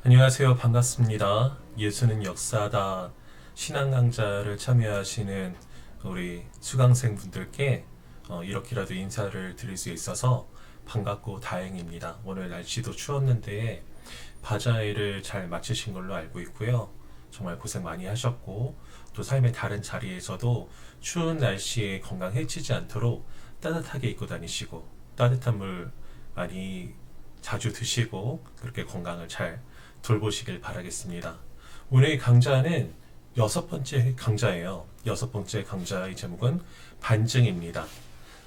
안녕하세요. 반갑습니다. 예수는 역사다 신앙 강좌를 참여하시는 우리 수강생 분들께 이렇게라도 인사를 드릴 수 있어서 반갑고 다행입니다. 오늘 날씨도 추웠는데 바자회를 잘 마치신 걸로 알고 있고요. 정말 고생 많이 하셨고 또 삶의 다른 자리에서도 추운 날씨에 건강해지지 않도록 따뜻하게 입고 다니시고 따뜻한 물 많이 자주 드시고 그렇게 건강을 잘 돌보시길 바라겠습니다. 오늘 강좌는 6번째 강좌예요. 6번째 강좌의 제목은 반증입니다.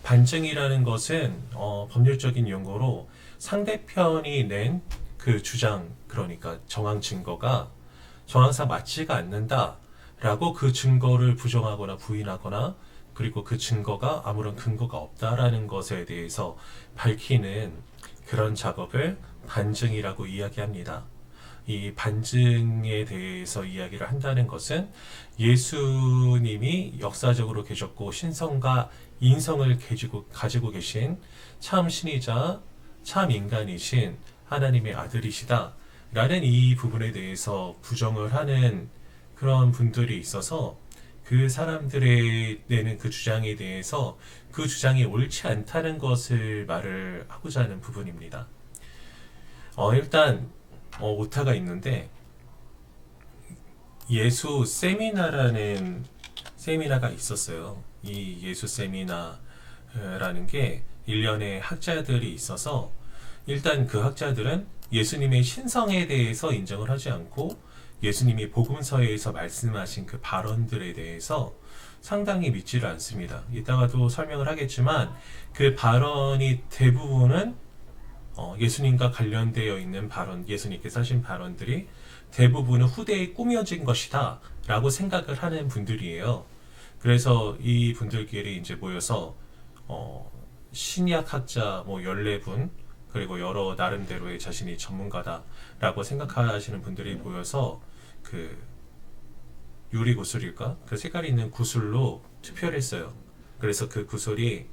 반증이라는 것은 법률적인 용어로 상대편이 낸 그 주장, 그러니까 정황 증거가 정황상 맞지가 않는다 라고 그 증거를 부정하거나 부인하거나 그리고 그 증거가 아무런 근거가 없다라는 것에 대해서 밝히는 그런 작업을 반증이라고 이야기합니다. 이 반증에 대해서 이야기를 한다는 것은 예수님이 역사적으로 계셨고 신성과 인성을 가지고 계신 참 신이자 참 인간이신 하나님의 아들이시다 라는 이 부분에 대해서 부정을 하는 그런 분들이 있어서 그 사람들의 내는 그 주장에 대해서 그 주장이 옳지 않다는 것을 말을 하고자 하는 부분입니다. 일단 오타가 있는데 예수 세미나라는 세미나가 있었어요. 이 예수 세미나라는 게 일련의 학자들이 있어서 일단 그 학자들은 예수님의 신성에 대해서 인정을 하지 않고 예수님이 복음서에서 말씀하신 그 발언들에 대해서 상당히 믿지를 않습니다. 이따가도 설명을 하겠지만 그 발언이 대부분은 예수님과 관련되어 있는 발언, 예수님께서 하신 발언들이 대부분은 후대에 꾸며진 것이다 라고 생각을 하는 분들이에요. 그래서 이 분들끼리 이제 모여서 신약학자 14분 그리고 여러 나름대로의 자신이 전문가다라고 생각하시는 분들이 모여서 그 유리 구슬일까? 그 색깔이 있는 구슬로 투표를 했어요. 그래서 그 구슬이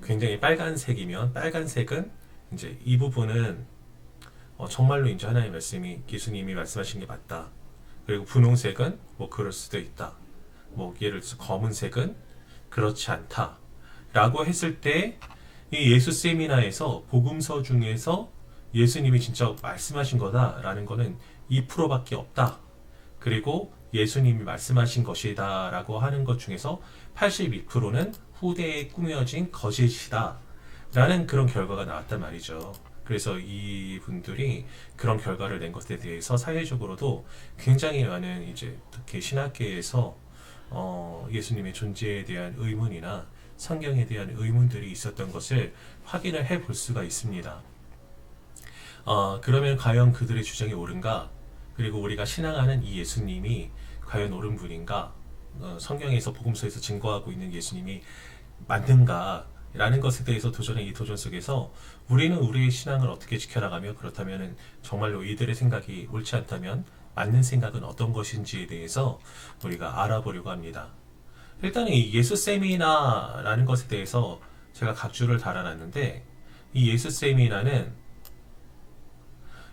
굉장히 빨간색이면 빨간색은 이제 이 부분은 정말로 이제 하나님의 말씀이 예수님이 말씀하신 게 맞다. 그리고 분홍색은 뭐 그럴 수도 있다. 뭐 예를 들어서 검은색은 그렇지 않다. 라고 했을 때 이 예수 세미나에서 복음서 중에서 예수님이 진짜 말씀하신 거다라는 거는 2%밖에 없다. 그리고 예수님이 말씀하신 것이다 라고 하는 것 중에서 82%는 후대에 꾸며진 거짓이다 라는 그런 결과가 나왔단 말이죠. 그래서 이 분들이 그런 결과를 낸 것에 대해서 사회적으로도 굉장히 많은 이제 특히 신학계에서 예수님의 존재에 대한 의문이나 성경에 대한 의문들이 있었던 것을 확인을 해볼 수가 있습니다. 그러면 과연 그들의 주장이 옳은가? 그리고 우리가 신앙하는 이 예수님이 과연 옳은 분인가? 성경에서 복음서에서 증거하고 있는 예수님이 맞는가? 라는 것에 대해서 도전의 이 도전 속에서 우리는 우리의 신앙을 어떻게 지켜나가며 그렇다면 정말로 이들의 생각이 옳지 않다면 맞는 생각은 어떤 것인지에 대해서 우리가 알아보려고 합니다. 일단 이 예수 세미나라는 것에 대해서 제가 각주를 달아놨는데 이 예수 세미나는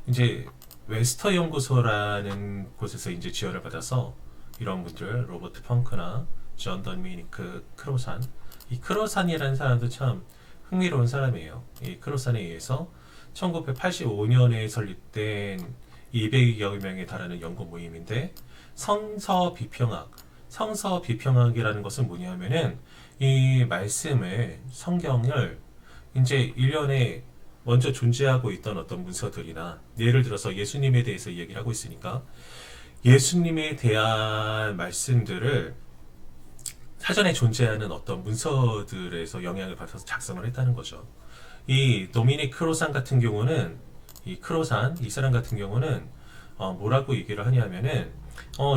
이제 웨스터 연구소라는 곳에서 이제 지원을 받아서 이런 분들 로버트 펑크나 존 더미니크 크로산 이 크로산이라는 사람도 참 흥미로운 사람이에요. 이 크로산에 의해서 1985년에 설립된 200여 명에 달하는 연구 모임인데 성서 비평학이라는 것은 뭐냐면은 이 말씀을 성경을 이제 일련의 먼저 존재하고 있던 어떤 문서들이나 예를 들어서 예수님에 대해서 얘기를 하고 있으니까 예수님에 대한 말씀들을 사전에 존재하는 어떤 문서들에서 영향을 받아서 작성을 했다는 거죠. 이 도미닉 크로산 같은 경우는 이 사람 같은 경우는 뭐라고 얘기를 하냐면은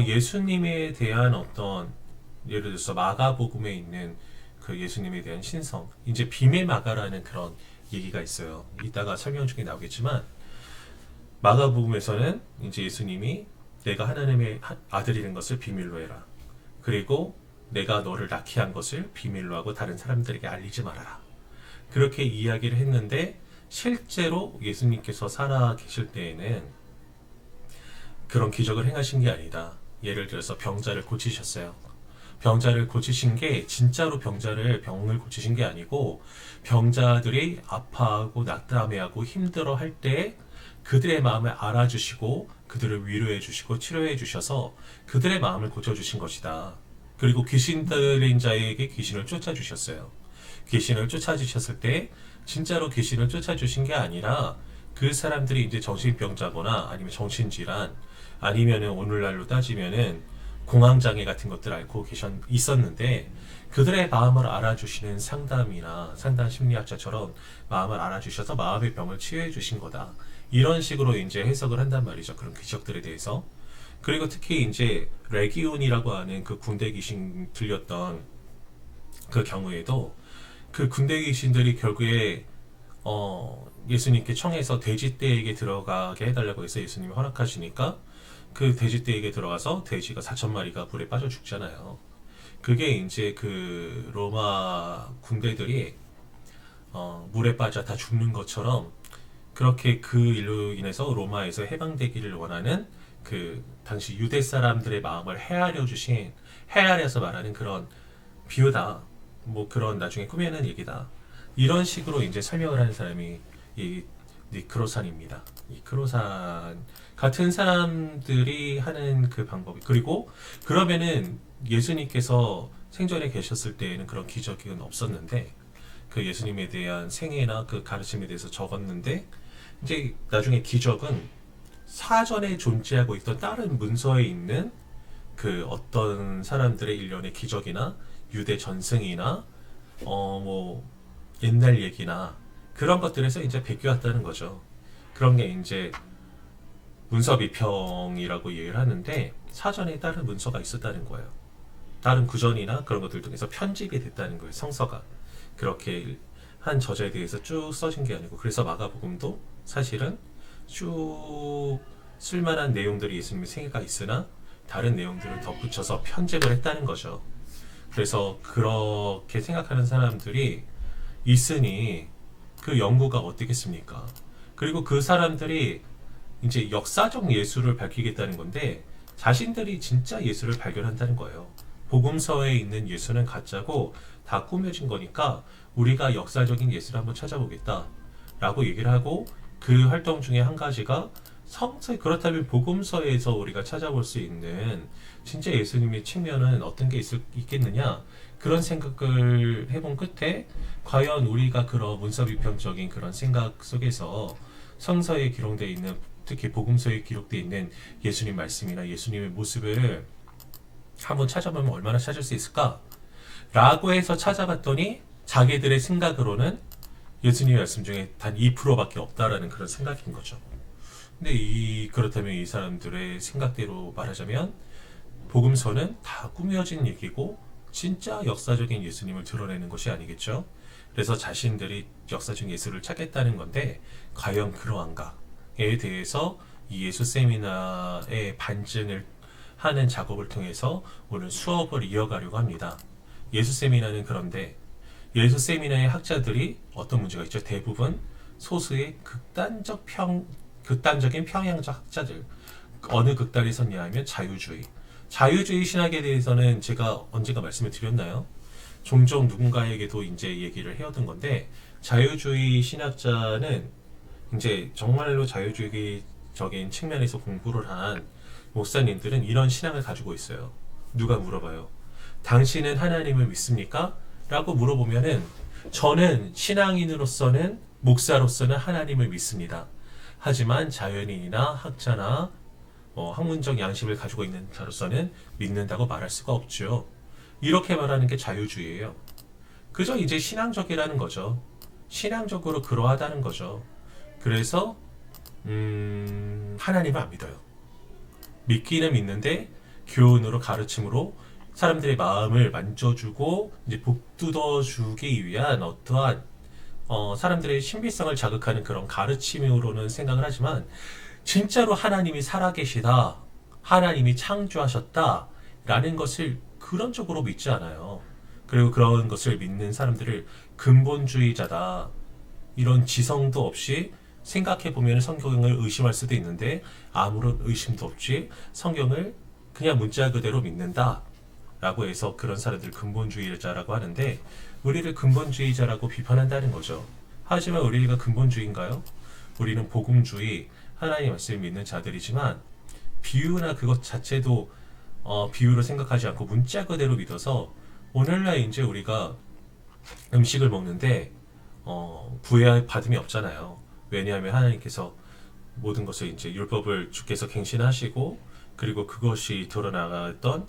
예수님에 대한 어떤 예를 들어서 마가복음에 있는 그 예수님에 대한 신성 이제 비밀 마가라는 그런 얘기가 있어요. 이따가 설명 중에 나오겠지만 마가복음에서는 이제 예수님이 내가 하나님의 아들이라는 것을 비밀로 해라. 그리고 내가 너를 낳게 한 것을 비밀로 하고 다른 사람들에게 알리지 말아라. 그렇게 이야기를 했는데 실제로 예수님께서 살아 계실 때에는 그런 기적을 행하신 게 아니다. 예를 들어서 병자를 고치셨어요. 병자를 고치신 게 진짜로 병을 고치신 게 아니고 병자들이 아파하고 낙담해하고 힘들어할 때 그들의 마음을 알아주시고 그들을 위로해 주시고 치료해 주셔서 그들의 마음을 고쳐주신 것이다. 그리고 귀신 들린 자에게 귀신을 쫓아주셨어요. 귀신을 쫓아주셨을 때 진짜로 귀신을 쫓아주신 게 아니라 그 사람들이 이제 정신병자거나 아니면 정신질환 아니면은 오늘날로 따지면은 공황장애 같은 것들 앓고 있었는데 그들의 마음을 알아주시는 상담이나 상담 심리학자처럼 마음을 알아주셔서 마음의 병을 치유해 주신 거다. 이런 식으로 이제 해석을 한단 말이죠. 그런 기적들에 대해서. 그리고 특히 이제 레기온이라고 하는 그 군대 귀신 들렸던 그 경우에도 그 군대 귀신들이 결국에 예수님께 청해서 돼지떼에게 들어가게 해달라고 해서 예수님이 허락하시니까 그 돼지떼에게 들어가서 돼지가 4,000마리가 불에 빠져 죽잖아요. 그게 이제 그 로마 군대들이 물에 빠져 다 죽는 것처럼 그렇게 그 일로 인해서 로마에서 해방되기를 원하는 그 당시 유대 사람들의 마음을 헤아려서 말하는 그런 비유다. 뭐 그런 나중에 꾸며낸 얘기다. 이런 식으로 이제 설명을 하는 사람이 이 니크로산입니다. 니크로산 같은 사람들이 하는 그 방법이 그리고 그러면은 예수님께서 생전에 계셨을 때에는 그런 기적은 없었는데 그 예수님에 대한 생애나 그 가르침에 대해서 적었는데 이제 나중에 기적은 사전에 존재하고 있던 다른 문서에 있는 그 어떤 사람들의 일련의 기적이나 유대 전승이나 뭐 옛날 얘기나 그런 것들에서 이제 베껴왔다는 거죠. 그런 게 이제 문서 비평이라고 얘기를 하는데 사전에 다른 문서가 있었다는 거예요. 다른 구전이나 그런 것들 중에서 편집이 됐다는 거예요. 성서가 그렇게 한 저자에 대해서 쭉 써진 게 아니고 그래서 마가복음도 사실은 쭉 쓸만한 내용들이 예수님의 생애가 있으나 다른 내용들을 덧붙여서 편집을 했다는 거죠. 그래서 그렇게 생각하는 사람들이 있으니 그 연구가 어떻겠습니까? 그리고 그 사람들이 이제 역사적 예수를 밝히겠다는 건데 자신들이 진짜 예수를 발견한다는 거예요. 복음서에 있는 예수는 가짜고 다 꾸며진 거니까 우리가 역사적인 예수를 한번 찾아보겠다 라고 얘기를 하고 그 활동 중에 한 가지가 그렇다면 복음서에서 우리가 찾아볼 수 있는 진짜 예수님의 측면은 어떤 게 있겠느냐 그런 생각을 해본 끝에 과연 우리가 그런 문서비평적인 그런 생각 속에서 성서에 기록되어 있는 특히 복음서에 기록되어 있는 예수님 말씀이나 예수님의 모습을 한번 찾아보면 얼마나 찾을 수 있을까? 라고 해서 찾아봤더니 자기들의 생각으로는 예수님의 말씀 중에 단 2%밖에 없다라는 그런 생각인 거죠. 근데 그렇다면 이 사람들의 생각대로 말하자면 복음서는 다 꾸며진 얘기고 진짜 역사적인 예수님을 드러내는 것이 아니겠죠. 그래서 자신들이 역사적 예수를 찾겠다는 건데 과연 그러한가에 대해서 이 예수 세미나의 반증을 하는 작업을 통해서 오늘 수업을 이어가려고 합니다. 예수 세미나는 그런데 예수 세미나의 학자들이 어떤 문제가 있죠? 대부분 소수의 극단적인 평양적 학자들. 어느 극단에 섰냐 하면 자유주의 신학에 대해서는 제가 언젠가 말씀을 드렸나요? 종종 누군가에게도 이제 얘기를 해오던 건데 자유주의 신학자는 이제 정말로 자유주의적인 측면에서 공부를 한 목사님들은 이런 신앙을 가지고 있어요. 누가 물어봐요. 당신은 하나님을 믿습니까? 라고 물어보면은 저는 신앙인으로서는 목사로서는 하나님을 믿습니다. 하지만 자연인이나 학자나 학문적 양심을 가지고 있는 자로서는 믿는다고 말할 수가 없죠. 이렇게 말하는 게 자유주의예요. 그저 이제 신앙적이라는 거죠. 신앙적으로 그러하다는 거죠. 그래서 하나님을 안 믿어요. 믿기는 믿는데 교훈으로 가르침으로 사람들의 마음을 만져주고 이제 복돋워주기 위한 어떠한 사람들의 신비성을 자극하는 그런 가르침으로는 생각을 하지만 진짜로 하나님이 살아계시다, 하나님이 창조하셨다 라는 것을 그런 쪽으로 믿지 않아요. 그리고 그런 것을 믿는 사람들을 근본주의자다, 이런 지성도 없이 생각해 보면 성경을 의심할 수도 있는데 아무런 의심도 없이 성경을 그냥 문자 그대로 믿는다 라고 해서 그런 사람들 근본주의자라고 하는데, 우리를 근본주의자라고 비판한다는 거죠. 하지만 우리가 근본주의인가요? 우리는 복음주의, 하나님 말씀을 믿는 자들이지만 비유나 그것 자체도 비유로 생각하지 않고 문자 그대로 믿어서 오늘날 이제 우리가 음식을 먹는데 구애할 받음이 없잖아요. 왜냐하면 하나님께서 모든 것을 이제 율법을 주께서 갱신하시고, 그리고 그것이 드러나갔던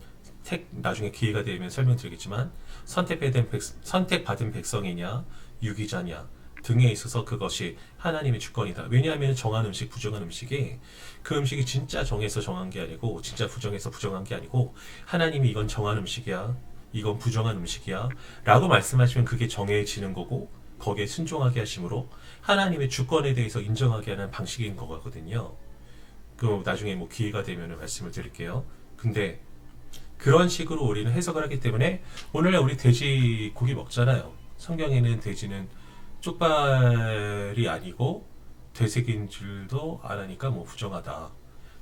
나중에 기회가 되면 설명드리겠지만 선택받은 백성이냐 유기자냐 등에 있어서 그것이 하나님의 주권이다. 왜냐하면 정한 음식, 부정한 음식이 그 음식이 진짜 정해서 정한 게 아니고 진짜 부정해서 부정한 게 아니고 하나님이 이건 정한 음식이야, 이건 부정한 음식이야 라고 말씀하시면 그게 정해지는 거고 거기에 순종하게 하심으로 하나님의 주권에 대해서 인정하게 하는 방식인 거거든요. 그 나중에 뭐 기회가 되면 말씀을 드릴게요. 근데 그런 식으로 우리는 해석을 하기 때문에 오늘날 우리 돼지 고기 먹잖아요. 성경에는 돼지는 쪽발이 아니고 되새긴 줄도 안 하니까 뭐 부정하다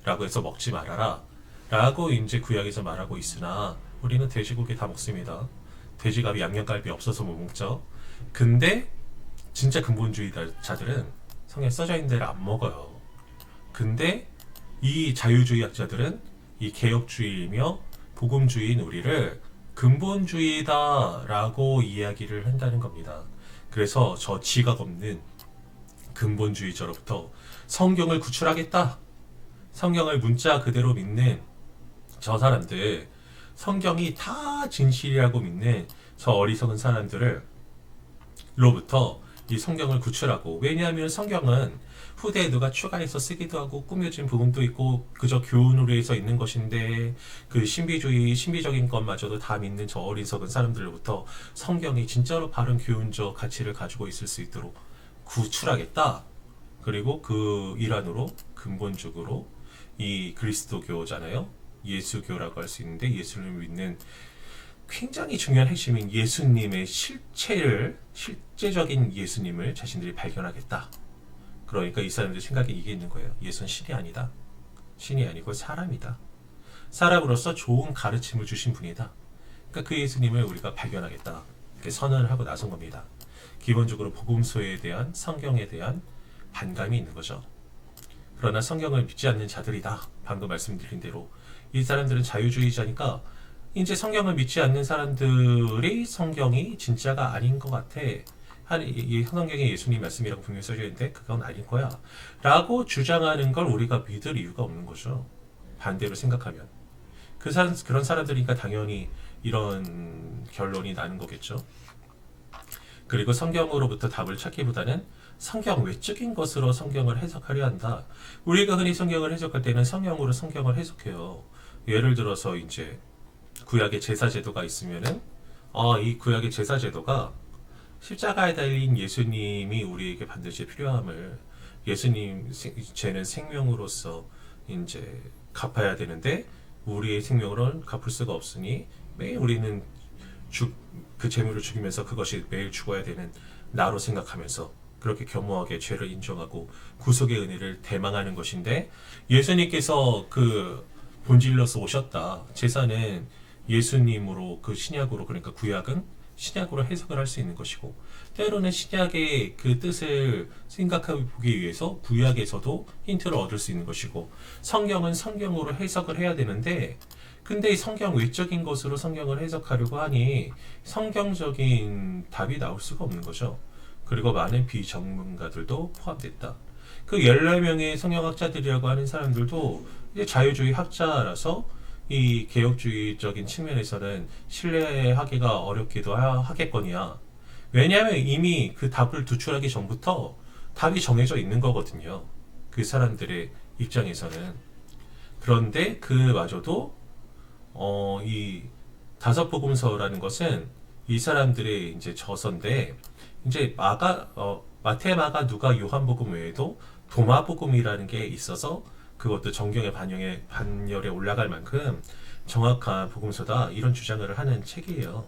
라고 해서 먹지 말아라 라고 이제 구약에서 말하고 있으나 우리는 돼지고기 다 먹습니다. 돼지갈비, 양념갈비 없어서 못 먹죠. 근데 진짜 근본주의자들은 성경에 써져 있는 대로 안 먹어요. 근데 이 자유주의학자들은 이 개혁주의이며 복음주의인 우리를 근본주의다라고 이야기를 한다는 겁니다. 그래서 저 지각 없는 근본주의자로부터 성경을 구출하겠다, 성경을 문자 그대로 믿는 저 사람들, 성경이 다 진실이라고 믿는 저 어리석은 사람들을 로부터 이 성경을 구출하고, 왜냐하면 성경은 후대에 누가 추가해서 쓰기도 하고 꾸며진 부분도 있고 그저 교훈으로 해서 있는 것인데, 그 신비적인 것마저도 다 믿는 저 어리석은 사람들로부터 성경이 진짜로 바른 교훈적 가치를 가지고 있을 수 있도록 구출하겠다. 그리고 그 일환으로 근본적으로 이 그리스도교잖아요. 예수교라고 할 수 있는데 예수를 믿는 굉장히 중요한 핵심인 예수님의 실제적인 예수님을 자신들이 발견하겠다. 그러니까 이 사람들 생각에 이게 있는 거예요. 예수는 신이 아니다. 신이 아니고 사람이다. 사람으로서 좋은 가르침을 주신 분이다. 그러니까 그 예수님을 우리가 발견하겠다. 이렇게 선언을 하고 나선 겁니다. 기본적으로 복음서에 대한, 성경에 대한 반감이 있는 거죠. 그러나 성경을 믿지 않는 자들이다. 방금 말씀드린 대로 이 사람들은 자유주의자니까 이제 성경을 믿지 않는 사람들이 성경이 진짜가 아닌 것 같아. 이 성경에 예수님 말씀이라고 분명히 써져 있는데 그건 아닌 거야 라고 주장하는 걸 우리가 믿을 이유가 없는 거죠. 반대로 생각하면 그런 사람들이니까 당연히 이런 결론이 나는 거겠죠. 그리고 성경으로부터 답을 찾기보다는 성경 외적인 것으로 성경을 해석하려 한다. 우리가 흔히 성경을 해석할 때는 성경으로 성경을 해석해요. 예를 들어서 이제 구약의 제사제도가 있으면은 이 구약의 제사제도가 십자가에 달린 예수님이 우리에게 반드시 필요함을, 예수님 죄는 생명으로서 이제 갚아야 되는데 우리의 생명으로는 갚을 수가 없으니 매일 우리는 그 재물을 죽이면서 그것이 매일 죽어야 되는 나로 생각하면서 그렇게 겸허하게 죄를 인정하고 구속의 은혜를 대망하는 것인데, 예수님께서 그 본질로서 오셨다. 제사는 예수님으로, 그 신약으로, 그러니까 구약은 신약으로 해석을 할 수 있는 것이고, 때로는 신약의 그 뜻을 생각해 보기 위해서 구약에서도 힌트를 얻을 수 있는 것이고, 성경은 성경으로 해석을 해야 되는데 근데 이 성경 외적인 것으로 성경을 해석하려고 하니 성경적인 답이 나올 수가 없는 거죠. 그리고 많은 비전문가들도 포함됐다. 그 14명의 성경학자들이라고 하는 사람들도 이제 자유주의 학자라서 이 개혁주의적인 측면에서는 신뢰하기가 어렵기도 하겠거니와. 왜냐하면 이미 그 답을 도출하기 전부터 답이 정해져 있는 거거든요. 그 사람들의 입장에서는. 그런데 그마저도 이 다섯 복음서라는 것은 이 사람들의 이제 저서인데, 이제 마태, 마가, 누가, 요한복음 외에도 도마복음이라는 게 있어서 그것도 정경의 반열에 올라갈 만큼 정확한 복음서다, 이런 주장을 하는 책이에요.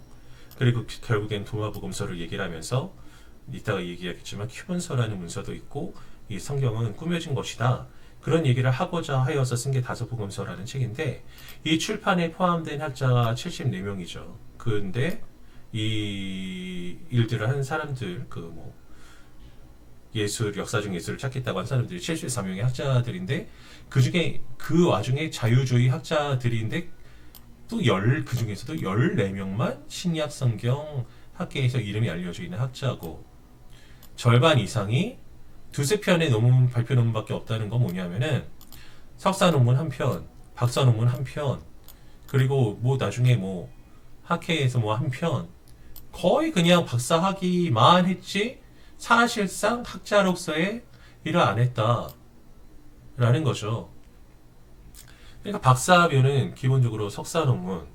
그리고 결국엔 도마복음서를 얘기를 하면서 이따가 얘기하겠지만 큐본서라는 문서도 있고 이 성경은 꾸며진 것이다. 그런 얘기를 하고자 하여서 쓴 게 다섯복음서라는 책인데 이 출판에 포함된 학자가 74명이죠. 그런데 이 일들을 한 사람들 예술 역사적 예술을 찾겠다고 한 사람들이 74명의 학자들인데 그 와중에 자유주의 학자들인데 그 중에서도 14명만 신약 성경 학계에서 이름이 알려져 있는 학자고 절반 이상이 두세 편의 논문 발표 논문밖에 없다는 건 뭐냐면은 석사 논문 한 편, 박사 논문 한 편, 그리고 나중에 학회에서 한 편, 거의 그냥 박사학위만 했지 사실상 학자로서의 일을 안 했다라는 거죠. 그러니까 박사하면은 기본적으로 석사 논문,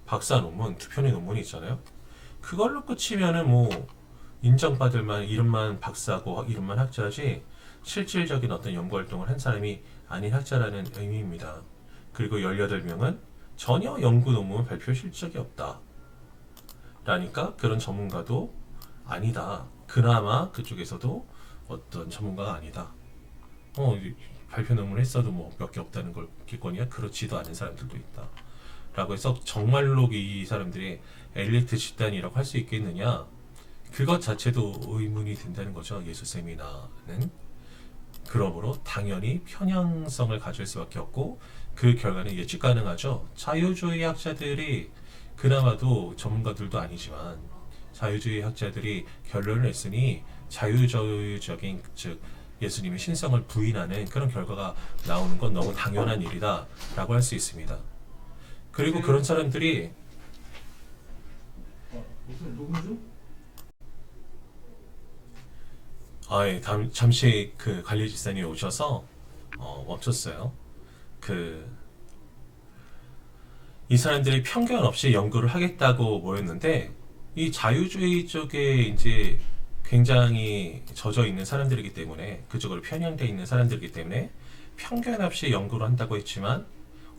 박사 논문, 두 편의 논문이 있잖아요. 그걸로 끝이면은 인정받을 만 이름만 박사고 이름만 학자지 실질적인 어떤 연구 활동을 한 사람이 아닌 학자라는 의미입니다. 그리고 18명은 전혀 연구 논문 발표 실적이 없다. 라니까 그런 전문가도 아니다. 그나마 그쪽에서도 어떤 전문가가 아니다. 발표 논문을 했어도 몇 개 없다는 걸 겠거니와 그렇지도 않은 사람들도 있다. 라고 해서 정말로 이 사람들이 엘리트 집단이라고 할 수 있겠느냐? 그것 자체도 의문이 된다는 거죠. 예수 세미나는. 그러므로 당연히 편향성을 가질 수밖에 없고 그 결과는 예측 가능하죠. 자유주의 학자들이 그나마도 전문가들도 아니지만 자유주의 학자들이 결론을 냈으니 자유주의적인 즉 예수님의 신성을 부인하는 그런 결과가 나오는 건 너무 당연한 일이다 라고 할 수 있습니다. 그리고 그런 사람들이 무슨 녹음 중? 잠시 그 관리지사님이 오셔서 멈췄어요. 이 사람들이 편견 없이 연구를 하겠다고 모였는데 이 자유주의 쪽에 이제 굉장히 젖어 있는 사람들이기 때문에 그쪽으로 편향되어 있는 사람들이기 때문에 편견 없이 연구를 한다고 했지만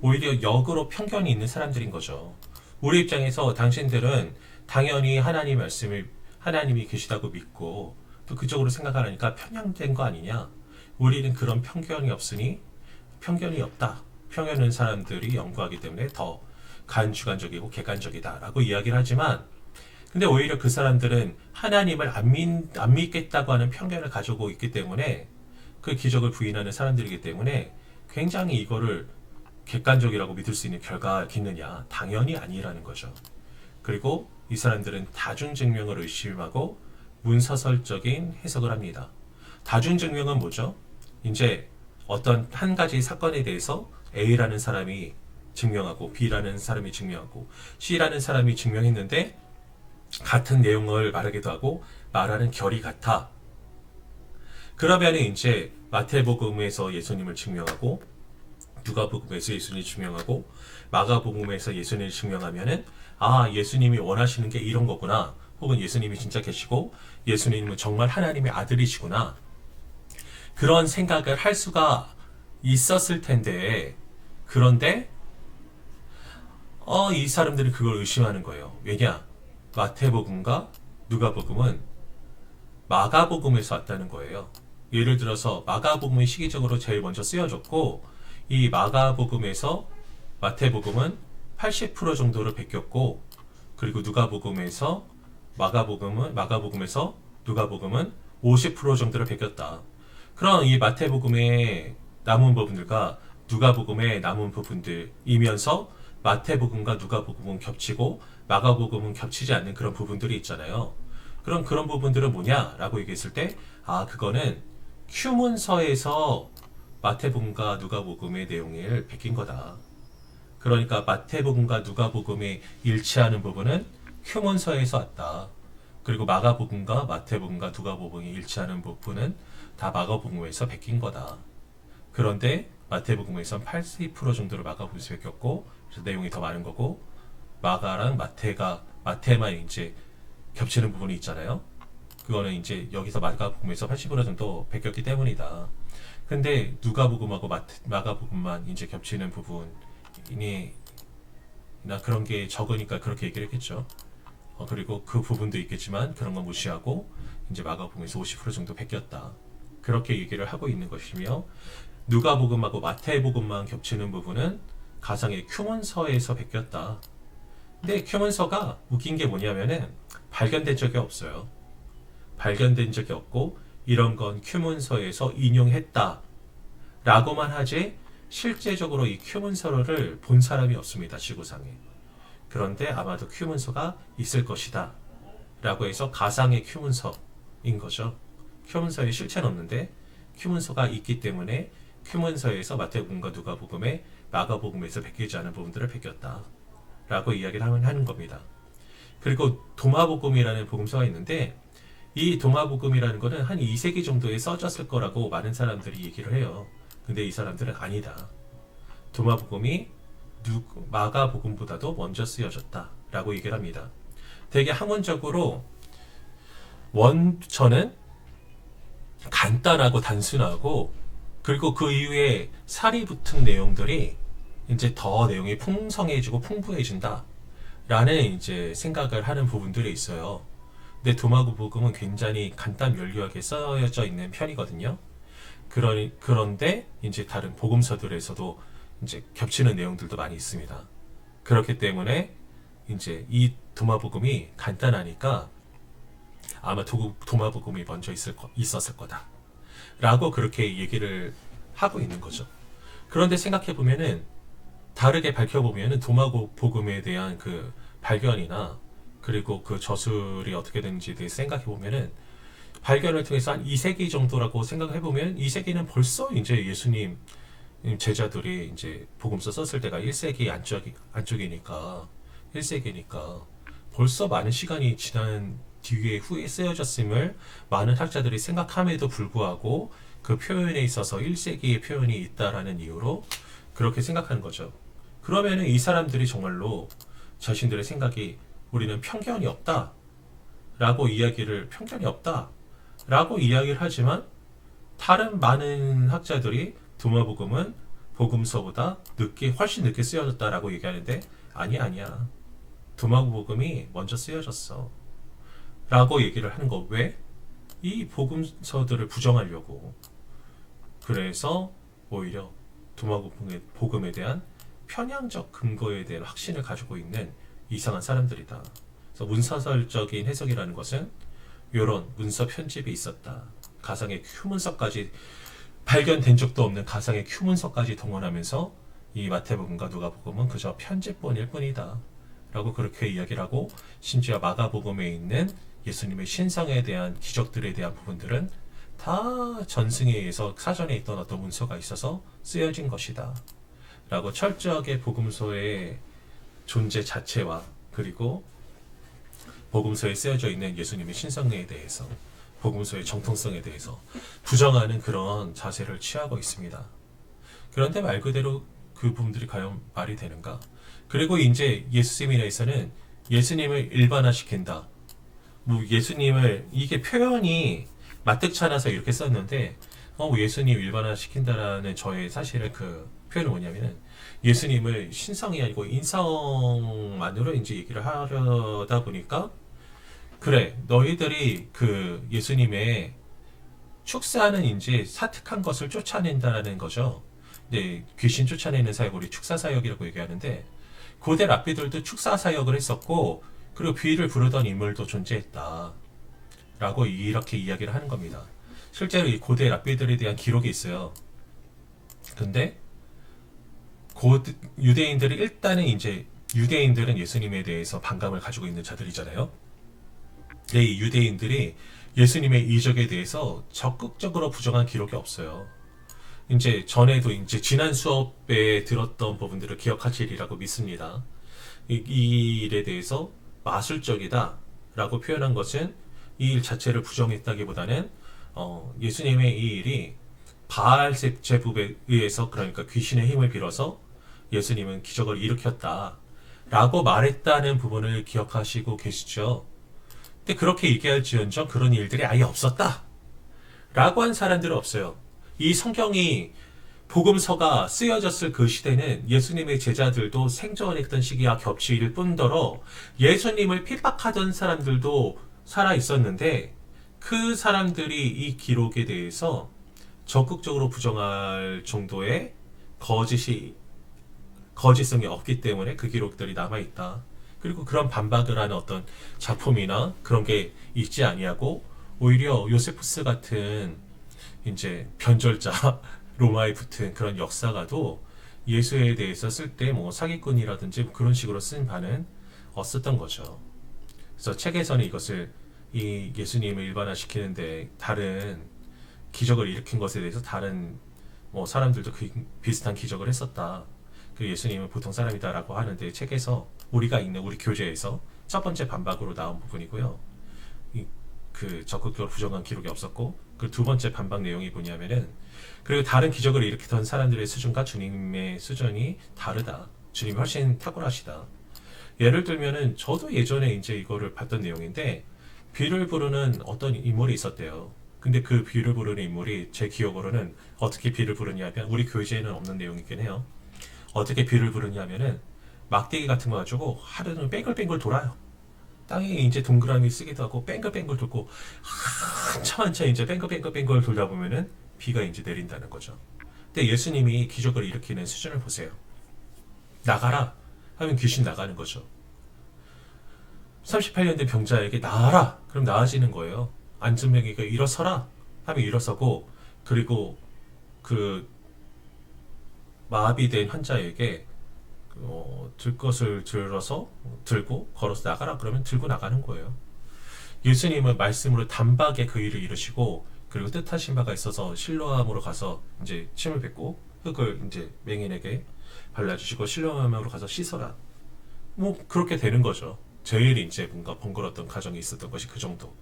오히려 역으로 편견이 있는 사람들인 거죠. 우리 입장에서 당신들은 당연히 하나님 말씀을 하나님이 계시다고 믿고 또 그쪽으로 생각하니까 편향된 거 아니냐. 우리는 그런 편견이 없으니 편견이 없다. 편견은 사람들이 연구하기 때문에 더 주관적이고 객관적이다 라고 이야기를 하지만 근데 오히려 그 사람들은 하나님을 안 믿겠다고 하는 편견을 가지고 있기 때문에 그 기적을 부인하는 사람들이기 때문에 굉장히 이거를 객관적이라고 믿을 수 있는 결과가 있느냐? 당연히 아니라는 거죠. 그리고 이 사람들은 다중증명을 의심하고 문서설적인 해석을 합니다. 다중증명은 뭐죠? 이제 어떤 한 가지 사건에 대해서 A라는 사람이 증명하고 B라는 사람이 증명하고 C라는 사람이 증명했는데 같은 내용을 말하기도 하고 말하는 결이 같아. 그러면 이제 마태복음에서 예수님을 증명하고 누가복음에서 예수님을 증명하고 마가복음에서 예수님을 증명하면은 예수님이 원하시는 게 이런 거구나. 혹은 예수님이 진짜 계시고 예수님은 정말 하나님의 아들이시구나. 그런 생각을 할 수가 있었을 텐데 그런데 이 사람들이 그걸 의심하는 거예요. 왜냐? 마태복음과 누가복음은 마가복음에서 왔다는 거예요. 예를 들어서 마가복음이 시기적으로 제일 먼저 쓰여졌고 이 마가복음에서 마태복음은 80% 정도를 베꼈고 그리고 누가복음에서 마가복음에서 누가복음은 50% 정도를 베꼈다. 그럼 이 마태복음의 남은 부분들과 누가복음의 남은 부분들이면서 마태복음과 누가복음은 겹치고 마가복음은 겹치지 않는 그런 부분들이 있잖아요. 그럼 그런 부분들은 뭐냐라고 얘기했을 때 그거는 큐문서에서 마태복음과 누가복음의 내용을 베낀 거다. 그러니까 마태복음과 누가복음이 일치하는 부분은 큐문서에서 왔다. 그리고 마가복음과 마태복음과 누가복음이 일치하는 부분은 다 마가복음에서 베낀 거다. 그런데 마태복음에선 80% 정도를 마가복음에서 베꼈고 그래서 내용이 더 많은 거고 마가랑 마태만 이제 겹치는 부분이 있잖아요. 그거는 이제 여기서 마가복음에서 80% 정도 베꼈기 때문이다. 근데 누가복음하고 마가복음만 이제 겹치는 부분이 나 그런 게 적으니까 그렇게 얘기를 했겠죠. 그리고 그 부분도 있겠지만 그런 거 무시하고 이제 마가복음에서 50% 정도 베꼈다. 그렇게 얘기를 하고 있는 것이며, 누가복음하고 마태복음만 겹치는 부분은 가상의 큐문서에서 베꼈다. 근데 큐문서가 웃긴 게 뭐냐면은 발견된 적이 없어요. 발견된 적이 없고 이런 건 큐문서에서 인용했다 라고만 하지 실제적으로 이 큐문서를 본 사람이 없습니다. 지구상에. 그런데 아마도 큐문서가 있을 것이다 라고 해서 가상의 큐문서인 거죠. 큐문서에 실체는 없는데 큐문서가 있기 때문에 큐문서에서 마태복음과 누가복음에 마가복음에서 베끼지 않은 부분들을 베꼈다 라고 이야기를 하는 겁니다. 그리고 도마복음이라는 복음서가 있는데 이 도마복음이라는 거는 한 2세기 정도에 써졌을 거라고 많은 사람들이 얘기를 해요. 근데 이 사람들은 아니다. 도마복음이 마가복음보다도 먼저 쓰여졌다 라고 얘기를 합니다. 되게 학문적으로 원저는 간단하고 단순하고 그리고 그 이후에 살이 붙은 내용들이 이제 더 내용이 풍성해지고 풍부해진다 라는 이제 생각을 하는 부분들이 있어요. 근데 도마복음은 굉장히 간단 면류하게 써져 있는 편이거든요. 그런데 이제 다른 복음서들에서도 이제 겹치는 내용들도 많이 있습니다. 그렇기 때문에 이제 이 도마복음이 간단하니까 아마 도마복음이 먼저 있었을 거다 라고 그렇게 얘기를 하고 있는 거죠. 그런데 생각해 보면은 다르게 밝혀보면은 도마복음에 대한 그 발견이나 그리고 그 저술이 어떻게 되는지에 대해서 생각해 보면은 발견을 통해서 한 2세기 정도라고 생각해 보면 2세기는 벌써 이제 예수님 제자들이 이제 복음서 썼을 때가 1세기 안쪽이니까 1세기니까 벌써 많은 시간이 지난 뒤에 후에 쓰여졌음을 많은 학자들이 생각함에도 불구하고 그 표현에 있어서 1세기의 표현이 있다라는 이유로 그렇게 생각하는 거죠. 그러면은 이 사람들이 정말로 자신들의 생각이 우리는 편견이 없다 라고 이야기를 하지만 다른 많은 학자들이 도마복음은 복음서보다 훨씬 늦게 쓰여졌다라고 얘기하는데 아니야. 도마복음이 먼저 쓰여졌어 라고 얘기를 하는 거. 왜? 이 복음서들을 부정하려고. 그래서 오히려 도마복음에 대한 편향적 근거에 대한 확신을 가지고 있는 이상한 사람들이다. 그래서 문사설적인 해석이라는 것은 이런 문서 편집이 있었다. 가상의 큐문서까지 발견된 적도 없는 가상의 큐문서까지 동원하면서 이 마태복음과 누가복음은 그저 편집본일 뿐이다 라고 그렇게 이야기를 하고, 심지어 마가복음에 있는 예수님의 신성에 대한 기적들에 대한 부분들은 다 전승에 의해서 사전에 있던 어떤 문서가 있어서 쓰여진 것이다 라고 철저하게 복음서의 존재 자체와 그리고 복음서에 쓰여져 있는 예수님의 신성에 대해서, 복음서의 정통성에 대해서 부정하는 그런 자세를 취하고 있습니다. 그런데 말 그대로 그 부분들이 과연 말이 되는가? 그리고 이제 예수 세미나에서는 예수님을 일반화시킨다. 예수님을, 이게 표현이 마뜩찮아서 이렇게 썼는데 예수님 일반화시킨다라는 저의 사실은 그 표현은 뭐냐면은 예수님을 신성이 아니고 인성만으로 이제 얘기를 하려다 보니까, 그래, 너희들이 그 예수님의 축사는 이제 사특한 것을 쫓아낸다라는 거죠. 네, 귀신 쫓아내는 사역, 우리 축사 사역이라고 얘기하는데, 고대 랍비들도 축사 사역을 했었고, 그리고 비위를 부르던 인물도 존재했다 라고 이렇게 이야기를 하는 겁니다. 실제로 이 고대 랍비들에 대한 기록이 있어요. 근데 유대인들이 일단은 이제 유대인들은 예수님에 대해서 반감을 가지고 있는 자들이잖아요. 네, 이 유대인들이 예수님의 이적에 대해서 적극적으로 부정한 기록이 없어요. 이제 전에도 이제 지난 수업에 들었던 부분들을 기억하시리라고 믿습니다. 이 일에 대해서 마술적이다 라고 표현한 것은 이 일 자체를 부정했다기보다는 예수님의 이 일이 바알 제국에 의해서, 그러니까 귀신의 힘을 빌어서 예수님은 기적을 일으켰다 라고 말했다는 부분을 기억하시고 계시죠. 근데 그렇게 얘기할지언정 그런 일들이 아예 없었다 라고 한 사람들은 없어요. 이 성경이, 복음서가 쓰여졌을 그 시대는 예수님의 제자들도 생존했던 시기와 겹칠 뿐더러 예수님을 핍박하던 사람들도 살아 있었는데, 그 사람들이 이 기록에 대해서 적극적으로 부정할 정도의 거짓성이 없기 때문에 그 기록들이 남아있다. 그리고 그런 반박을 하는 어떤 작품이나 그런 게 있지 아니하고 오히려 요세푸스 같은 이제 변절자 로마에 붙은 그런 역사가도 예수에 대해서 쓸 때 뭐 사기꾼이라든지 뭐 그런 식으로 쓴 바는 없었던 거죠. 그래서 책에서는 이것을 이 예수님을 일반화시키는데 다른 기적을 일으킨 것에 대해서 다른 뭐 사람들도 그 비슷한 기적을 했었다. 그 예수님은 보통 사람이다라고 하는데 책에서 우리가 읽는 우리 교재에서 첫 번째 반박으로 나온 부분이고요. 그 적극적으로 부정한 기록이 없었고 그 두 번째 반박 내용이 뭐냐면은 그리고 다른 기적을 일으키던 사람들의 수준과 주님의 수준이 다르다. 주님이 훨씬 탁월하시다. 예를 들면은 저도 예전에 이제 이거를 봤던 내용인데 비를 부르는 어떤 인물이 있었대요. 근데 그 비를 부르는 인물이 제 기억으로는 어떻게 비를 부르냐면 우리 교재에는 없는 내용이긴 해요. 어떻게 비를 부르냐면은 막대기 같은 거 가지고 하루는 뺑글뺑글 돌아요. 땅에 이제 동그라미 쓰기도 하고 뺑글뺑글 돌고 한참 이제 뺑글뺑글 돌다 보면은 비가 이제 내린다는 거죠. 근데 예수님이 기적을 일으키는 수준을 보세요. 나가라 하면 귀신 나가는 거죠. 38년 된 병자에게 나아라 그럼 나아지는 거예요. 앉은 명에게 일어서라 하면 일어서고 그리고 그 마비된 환자에게 들 것을 들고 걸어서 나가라 그러면 들고 나가는 거예요. 예수님은 말씀으로 단박에 그 일을 이루시고 그리고 뜻하신 바가 있어서 실로암으로 가서 이제 침을 뱉고 흙을 이제 맹인에게 발라주시고 실로암으로 가서 씻어라. 뭐 그렇게 되는 거죠. 제일 이제 뭔가 번거로웠던 과정이 있었던 것이 그 정도.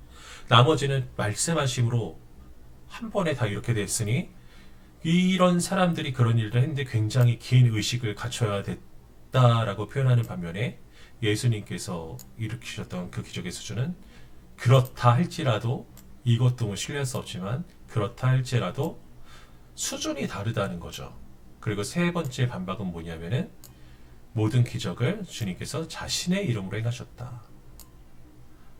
나머지는 말씀하심으로 한 번에 다 이렇게 됐으니 이런 사람들이 그런 일을 했는데 굉장히 긴 의식을 갖춰야 됐다라고 표현하는 반면에 예수님께서 일으키셨던 그 기적의 수준은 그렇다 할지라도 이것도 뭐 신뢰할 수 없지만 그렇다 할지라도 수준이 다르다는 거죠. 그리고 세 번째 반박은 뭐냐면은 모든 기적을 주님께서 자신의 이름으로 행하셨다.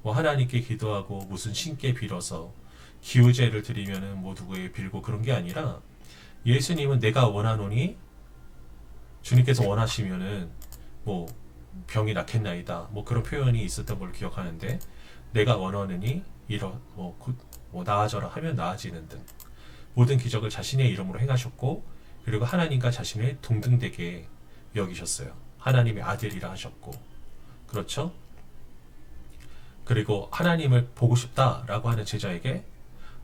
뭐 하나님께 기도하고 무슨 신께 빌어서 기우제를 드리면은 뭐 누구에 빌고 그런 게 아니라 예수님은 내가 원하노니 주님께서 원하시면은 뭐 병이 낫겠나이다 뭐 그런 표현이 있었던 걸 기억하는데 내가 원하느니 뭐 나아져라 하면 나아지는 등 모든 기적을 자신의 이름으로 행하셨고 그리고 하나님과 자신을 동등되게 여기셨어요. 하나님의 아들이라 하셨고 그렇죠? 그리고 하나님을 보고 싶다라고 하는 제자에게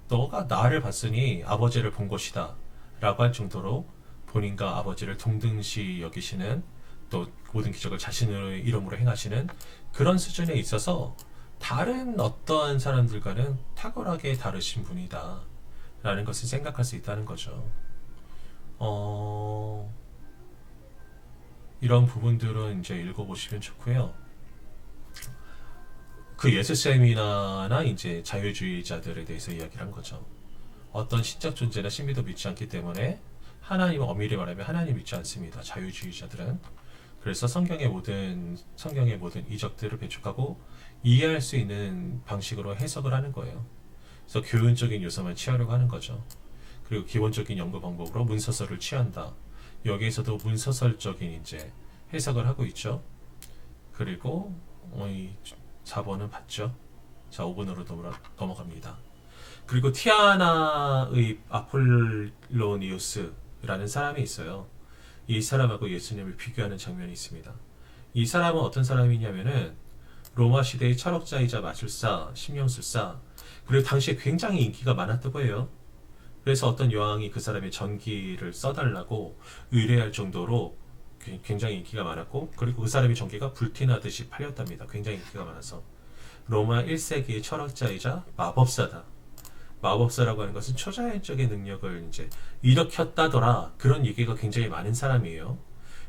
너가 나를 봤으니 아버지를 본 것이다 라고 할 정도로 본인과 아버지를 동등시 여기시는 또 모든 기적을 자신의 이름으로 행하시는 그런 수준에 있어서 다른 어떠한 사람들과는 탁월하게 다르신 분이다 라는 것을 생각할 수 있다는 거죠. 이런 부분들은 이제 읽어보시면 좋고요. 그 예수 세미나나 이제 자유주의자들에 대해서 이야기를 한 거죠. 어떤 신적 존재나 신비도 믿지 않기 때문에 하나님은 엄밀히 말하면 하나님 믿지 않습니다. 자유주의자들은. 그래서 성경의 모든 이적들을 배척하고 이해할 수 있는 방식으로 해석을 하는 거예요. 그래서 교훈적인 요소만 취하려고 하는 거죠. 그리고 기본적인 연구 방법으로 문서설을 취한다. 여기에서도 문서설적인 이제 해석을 하고 있죠. 그리고 이 4번은 봤죠. 자, 5번으로 넘어갑니다. 그리고 티아나의 아폴로니우스라는 사람이 있어요. 이 사람하고 예수님을 비교하는 장면이 있습니다. 이 사람은 어떤 사람이냐면은 로마 시대의 철학자이자 마술사, 심령술사, 그리고 당시에 굉장히 인기가 많았다고 해요. 그래서 어떤 여왕이 그 사람의 전기를 써달라고 의뢰할 정도로 굉장히 인기가 많았고, 그리고 그 사람의 전기가 불티나듯이 팔렸답니다. 굉장히 인기가 많아서. 로마 1세기의 철학자이자 마법사다. 마법사라고 하는 것은 초자연적인 능력을 이제 일으켰다더라. 그런 얘기가 굉장히 많은 사람이에요.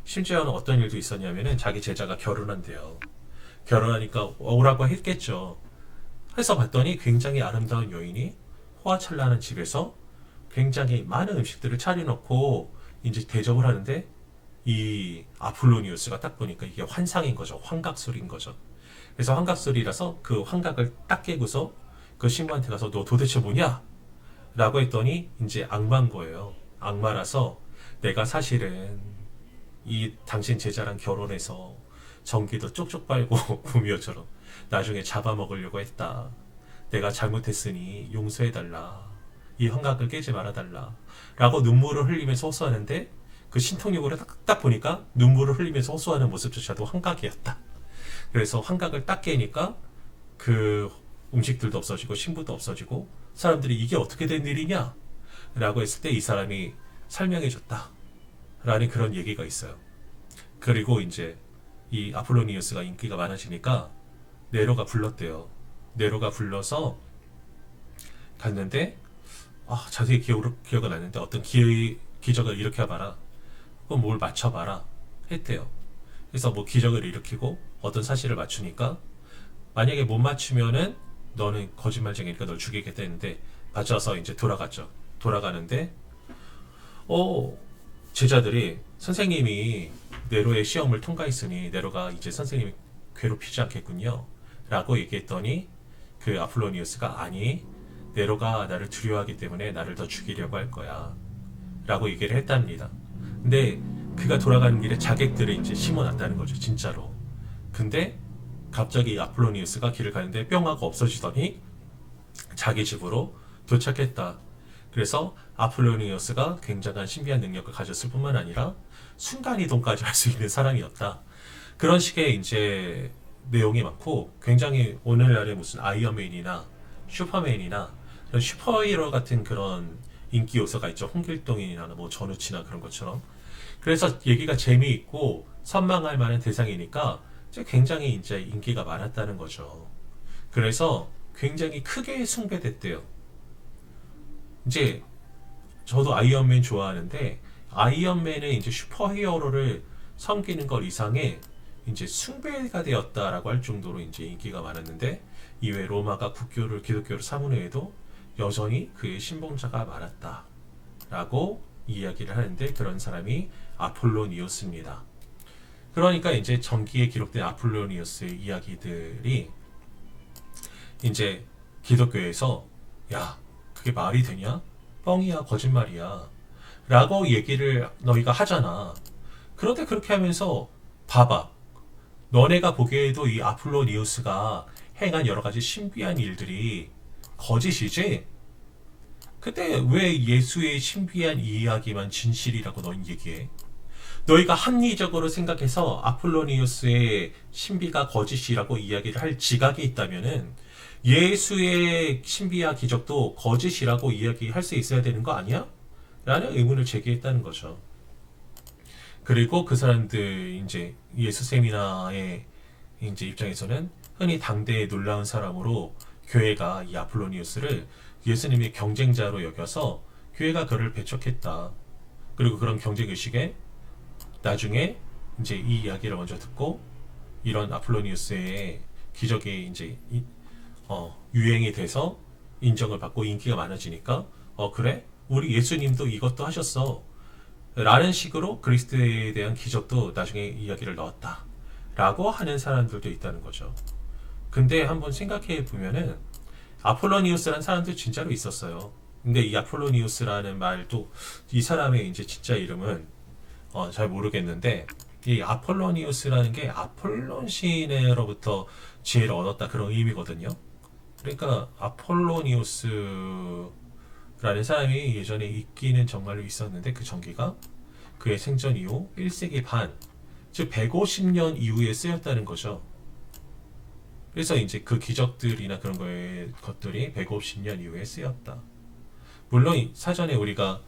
심지어는 어떤 일도 있었냐면은 자기 제자가 결혼한대요. 결혼하니까 오라고 했겠죠. 해서 봤더니 굉장히 아름다운 여인이 호화찬란한 집에서 굉장히 많은 음식들을 차려놓고 이제 대접을 하는데 이 아폴로니우스가 딱 보니까 이게 환상인 거죠. 환각술인 거죠. 그래서 환각술이라서 그 환각을 딱 깨고서 그 신부한테 가서 너 도대체 뭐냐? 라고 했더니 이제 악마인 거예요. 악마라서 내가 사실은 이 당신 제자랑 결혼해서 전기도 쪽쪽 빨고 구미호처럼 나중에 잡아먹으려고 했다. 내가 잘못했으니 용서해달라. 이 환각을 깨지 말아달라. 라고 눈물을 흘리면서 호소하는데 그 신통력으로 딱 보니까 눈물을 흘리면서 호소하는 모습조차도 환각이었다. 그래서 환각을 딱 깨니까 그 음식들도 없어지고 신부도 없어지고 사람들이 이게 어떻게 된 일이냐? 라고 했을 때 이 사람이 설명해 줬다. 라는 그런 얘기가 있어요. 그리고 이제 이 아폴로니우스가 인기가 많아지니까 네로가 불렀대요. 네로가 불러서 갔는데 자세히 기억은 안 나는데 어떤 기적을 일으켜봐라. 그럼 뭘 맞춰봐라. 했대요. 그래서 뭐 기적을 일으키고 어떤 사실을 맞추니까 만약에 못 맞추면은 너는 거짓말쟁이니까 널 죽이겠다 했는데 맞춰서 이제 돌아갔죠. 돌아가는데 제자들이 선생님이 네로의 시험을 통과했으니 네로가 이제 선생님이 괴롭히지 않겠군요. 라고 얘기했더니 그 아폴로니우스가 아니 네로가 나를 두려워하기 때문에 나를 더 죽이려고 할 거야. 라고 얘기를 했답니다. 근데 그가 돌아가는 길에 자객들을 이제 심어놨다는 거죠. 진짜로. 근데 갑자기 아폴로니우스가 길을 가는데 뿅 하고 없어지더니 자기 집으로 도착했다. 그래서 아폴로니우스가 굉장한 신비한 능력을 가졌을 뿐만 아니라 순간이동까지 할 수 있는 사람이었다. 그런 식의 이제 내용이 많고 굉장히 오늘날의 무슨 아이언맨이나 슈퍼맨이나 그런 슈퍼히어로 같은 그런 인기 요소가 있죠. 홍길동이나 뭐 전우치나 그런 것처럼. 그래서 얘기가 재미있고 선망할 만한 대상이니까 굉장히 이제 인기가 많았다는 거죠. 그래서 굉장히 크게 숭배됐대요. 이제 저도 아이언맨 좋아하는데 아이언맨은 이제 슈퍼히어로를 섬기는 것 이상의 이제 숭배가 되었다라고 할 정도로 이제 인기가 많았는데 이외 로마가 국교를 기독교로 삼은 후에도 여전히 그의 신봉자가 많았다라고 이야기를 하는데 그런 사람이 아폴로니우스입니다. 그러니까 이제 전기에 기록된 아폴로니우스의 이야기들이 이제 기독교에서 야 그게 말이 되냐? 뻥이야 거짓말이야 라고 얘기를 너희가 하잖아. 그런데 그렇게 하면서 봐봐. 너네가 보기에도 이 아폴로니우스가 행한 여러 가지 신비한 일들이 거짓이지? 근데 왜 예수의 신비한 이야기만 진실이라고 넌 얘기해? 너희가 합리적으로 생각해서 아폴로니우스의 신비가 거짓이라고 이야기를 할 지각이 있다면은 예수의 신비와 기적도 거짓이라고 이야기할 수 있어야 되는 거 아니야? 라는 의문을 제기했다는 거죠. 그리고 그 사람들 이제 예수 세미나의 이제 입장에서는 흔히 당대의 놀라운 사람으로 교회가 이 아폴로니우스를 예수님의 경쟁자로 여겨서 교회가 그를 배척했다. 그리고 그런 경쟁 의식에 나중에 이제 이 이야기를 먼저 듣고 이런 아폴로니우스의 기적이 이제 유행이 돼서 인정을 받고 인기가 많아지니까 그래? 우리 예수님도 이것도 하셨어. 라는 식으로 그리스도에 대한 기적도 나중에 이야기를 넣었다. 라고 하는 사람들도 있다는 거죠. 근데 한번 생각해 보면은 아폴로니우스라는 사람도 진짜로 있었어요. 근데 이 아폴로니우스라는 말도 이 사람의 이제 진짜 이름은 잘 모르겠는데 이 아폴로니우스라는 게 아폴론 신으로부터 지혜를 얻었다 그런 의미거든요. 그러니까 아폴로니우스라는 사람이 예전에 있기는 정말로 있었는데 그 전기가 그의 생전 이후 1세기 반, 즉 150년 이후에 쓰였다는 거죠. 그래서 이제 그 기적들이나 그런 것들이 150년 이후에 쓰였다. 물론 사전에 우리가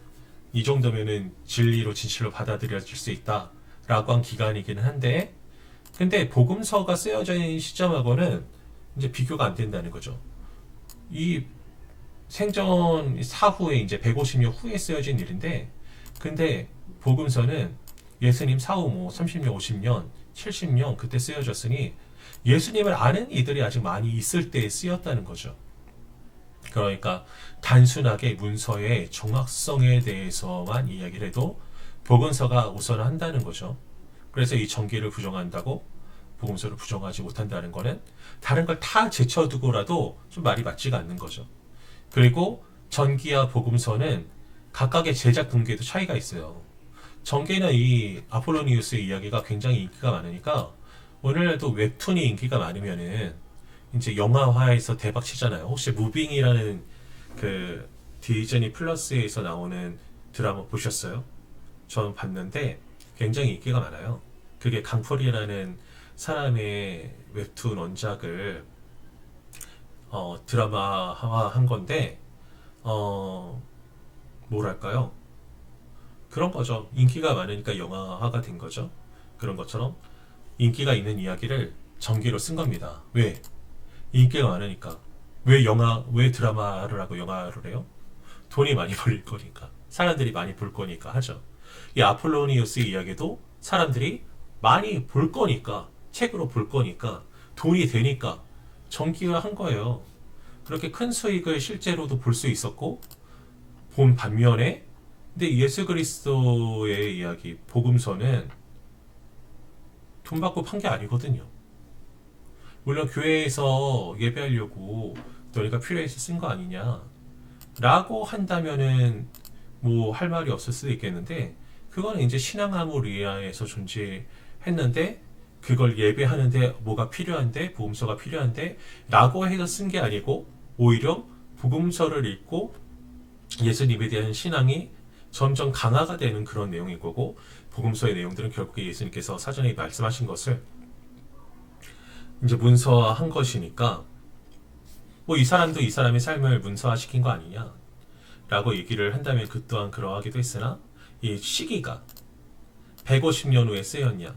이 정도면은 진리로 진실로 받아들여질 수 있다 라고 한 기간이기는 한데 근데 복음서가 쓰여진 시점하고는 이제 비교가 안 된다는 거죠. 이 생전 사후에 이제 150년 후에 쓰여진 일인데 근데 복음서는 예수님 사후 뭐 30년, 50년, 70년 그때 쓰여졌으니 예수님을 아는 이들이 아직 많이 있을 때 쓰였다는 거죠. 그러니까 단순하게 문서의 정확성에 대해서만 이야기를 해도 복음서가 우선한다는 거죠. 그래서 이 전기를 부정한다고 복음서를 부정하지 못한다는 거는 다른 걸 다 제쳐두고라도 좀 말이 맞지가 않는 거죠. 그리고 전기와 복음서는 각각의 제작 분기에도 차이가 있어요. 전개는 이 아폴로니우스의 이야기가 굉장히 인기가 많으니까 오늘날도 웹툰이 인기가 많으면은 이제 영화화해서 대박 치잖아요. 혹시 무빙이라는 그 디즈니 플러스에서 나오는 드라마 보셨어요? 저는 봤는데 굉장히 인기가 많아요. 그게 강풀이라는 사람의 웹툰 원작을 드라마화한 건데 어, 뭐랄까요? 그런 거죠. 인기가 많으니까 영화화가 된 거죠. 그런 것처럼 인기가 있는 이야기를 전기로 쓴 겁니다. 왜? 인기가 많으니까. 왜 드라마를 하고 영화를 해요? 돈이 많이 벌릴 거니까. 사람들이 많이 볼 거니까 하죠. 이 아폴로니우스의 이야기도 사람들이 많이 볼 거니까, 책으로 볼 거니까, 돈이 되니까 전기화 한 거예요. 그렇게 큰 수익을 실제로도 볼 수 있었고, 본 반면에, 근데 예수 그리스도의 이야기, 복음서는 돈 받고 판 게 아니거든요. 물론 교회에서 예배하려고 너희가 필요해서 쓴 거 아니냐 라고 한다면은 뭐 할 말이 없을 수도 있겠는데 그거는 이제 신앙함을 위하여서 존재했는데 그걸 예배하는데 뭐가 필요한데 복음서가 필요한데 라고 해서 쓴 게 아니고 오히려 복음서를 읽고 예수님에 대한 신앙이 점점 강화가 되는 그런 내용인 거고 복음서의 내용들은 결국에 예수님께서 사전에 말씀하신 것을 이제 문서화한 것이니까 뭐 이 사람도 이 사람의 삶을 문서화시킨 거 아니냐 라고 얘기를 한다면 그 또한 그러하기도 했으나 이 시기가 150년 후에 쓰였냐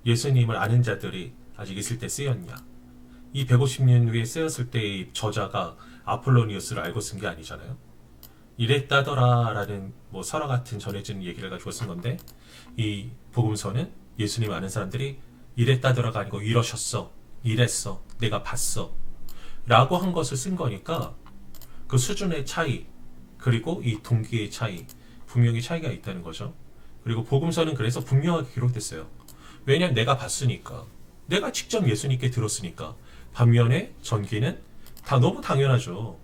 예수님을 아는 자들이 아직 있을 때 쓰였냐 이 150년 후에 쓰였을 때의 저자가 아폴로니우스를 알고 쓴 게 아니잖아요. 이랬다더라 라는 뭐 설화 같은 전해지는 얘기를 가지고 쓴 건데 이 복음서는 예수님 아는 사람들이 이랬다더라가 아니고 이러셨어 이랬어 내가 봤어 라고 한 것을 쓴 거니까 그 수준의 차이 그리고 이 동기의 차이 분명히 차이가 있다는 거죠. 그리고 복음서는 그래서 분명하게 기록됐어요. 왜냐하면 내가 봤으니까 내가 직접 예수님께 들었으니까. 반면에 전기는 다 너무 당연하죠.